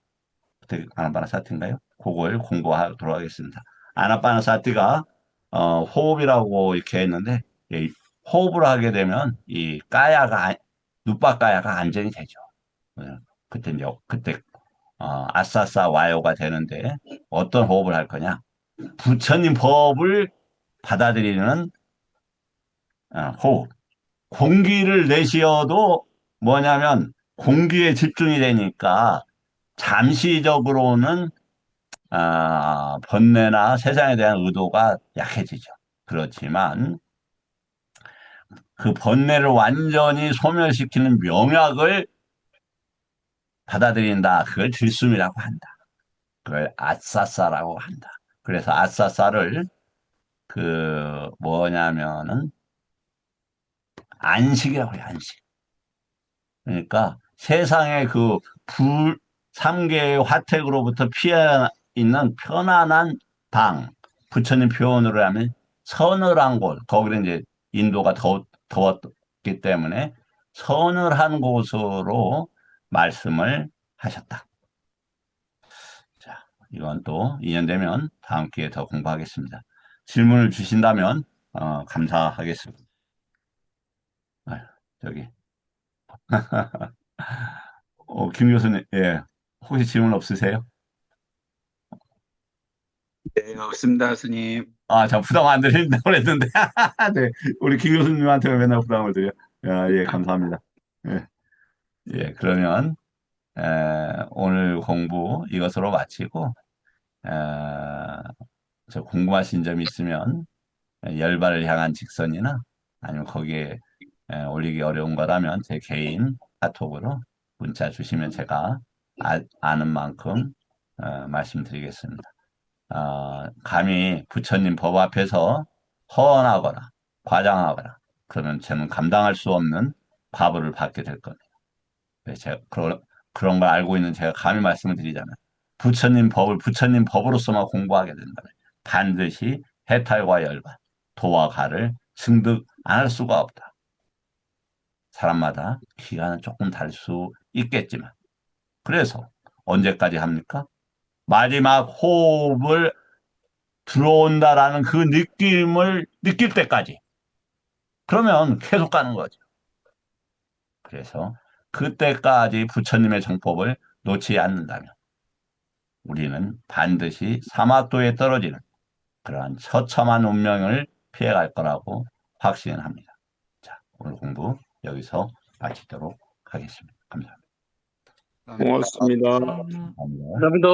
어떻게 아나빠나 사띠인가요? 그걸 공부하도록 하겠습니다. 아나빠나 사띠가 호흡이라고 이렇게 했는데 이 호흡을 하게 되면 이 까야가 누빠까야가 안정이 되죠. 그때 이제 그때 아싸싸 와요가 되는데 어떤 호흡을 할 거냐? 부처님 법을 받아들이는 호흡. 공기를 내쉬어도 뭐냐면 공기에 집중이 되니까 잠시적으로는 번뇌나 세상에 대한 의도가 약해지죠. 그렇지만 그 번뇌를 완전히 소멸시키는 명약을 받아들인다. 그걸 들숨이라고 한다. 그걸 아싸싸라고 한다. 그래서 아싸싸를 뭐냐면은 안식이라고 해요. 안식. 그러니까 세상의 그 삼계의 화택으로부터 피해 있는 편안한 방, 부처님 표현으로 하면 서늘한 곳, 거기는 이제 인도가 더웠기 때문에 서늘한 곳으로 말씀을 하셨다. 자, 이건 또 인연되면 다음 기회에 더 공부하겠습니다. 질문을 주신다면 감사하겠습니다. 저기 김 교수님, 예, 혹시 질문 없으세요? 네, 없습니다, 스님. 저 부담 안 드린다고 그랬는데. 네, 우리 김 교수님한테 맨날 부담을 드려. 예, 감사합니다. 예, 예, 그러면, 오늘 공부 이것으로 마치고, 에, 저 궁금하신 점 있으면, 열반을 향한 직선이나, 아니면 거기에 올리기 어려운 거라면 제 개인 카톡으로 문자 주시면 제가 아는 만큼 말씀드리겠습니다. 감히 부처님 법 앞에서 허언하거나 과장하거나 그러면 저는 감당할 수 없는 과보를 받게 될 겁니다. 그래서 제가 그런 걸 알고 있는 제가 감히 말씀을 드리자면 부처님 법을 부처님 법으로서만 공부하게 된다면 반드시 해탈과 열반, 도와 가를 증득 안 할 수가 없다. 사람마다 기간은 조금 다를 수 있겠지만 그래서 언제까지 합니까? 마지막 호흡을 들어온다라는 그 느낌을 느낄 때까지. 그러면 계속 가는 거죠. 그래서 그때까지 부처님의 정법을 놓지 않는다면 우리는 반드시 사막도에 떨어지는 그러한 처참한 운명을 피해갈 거라고 확신합니다. 자, 오늘 공부 여기서 마치도록 하겠습니다. 감사합니다. 감사합니다. 고맙습니다. 감사합니다. 감사합니다.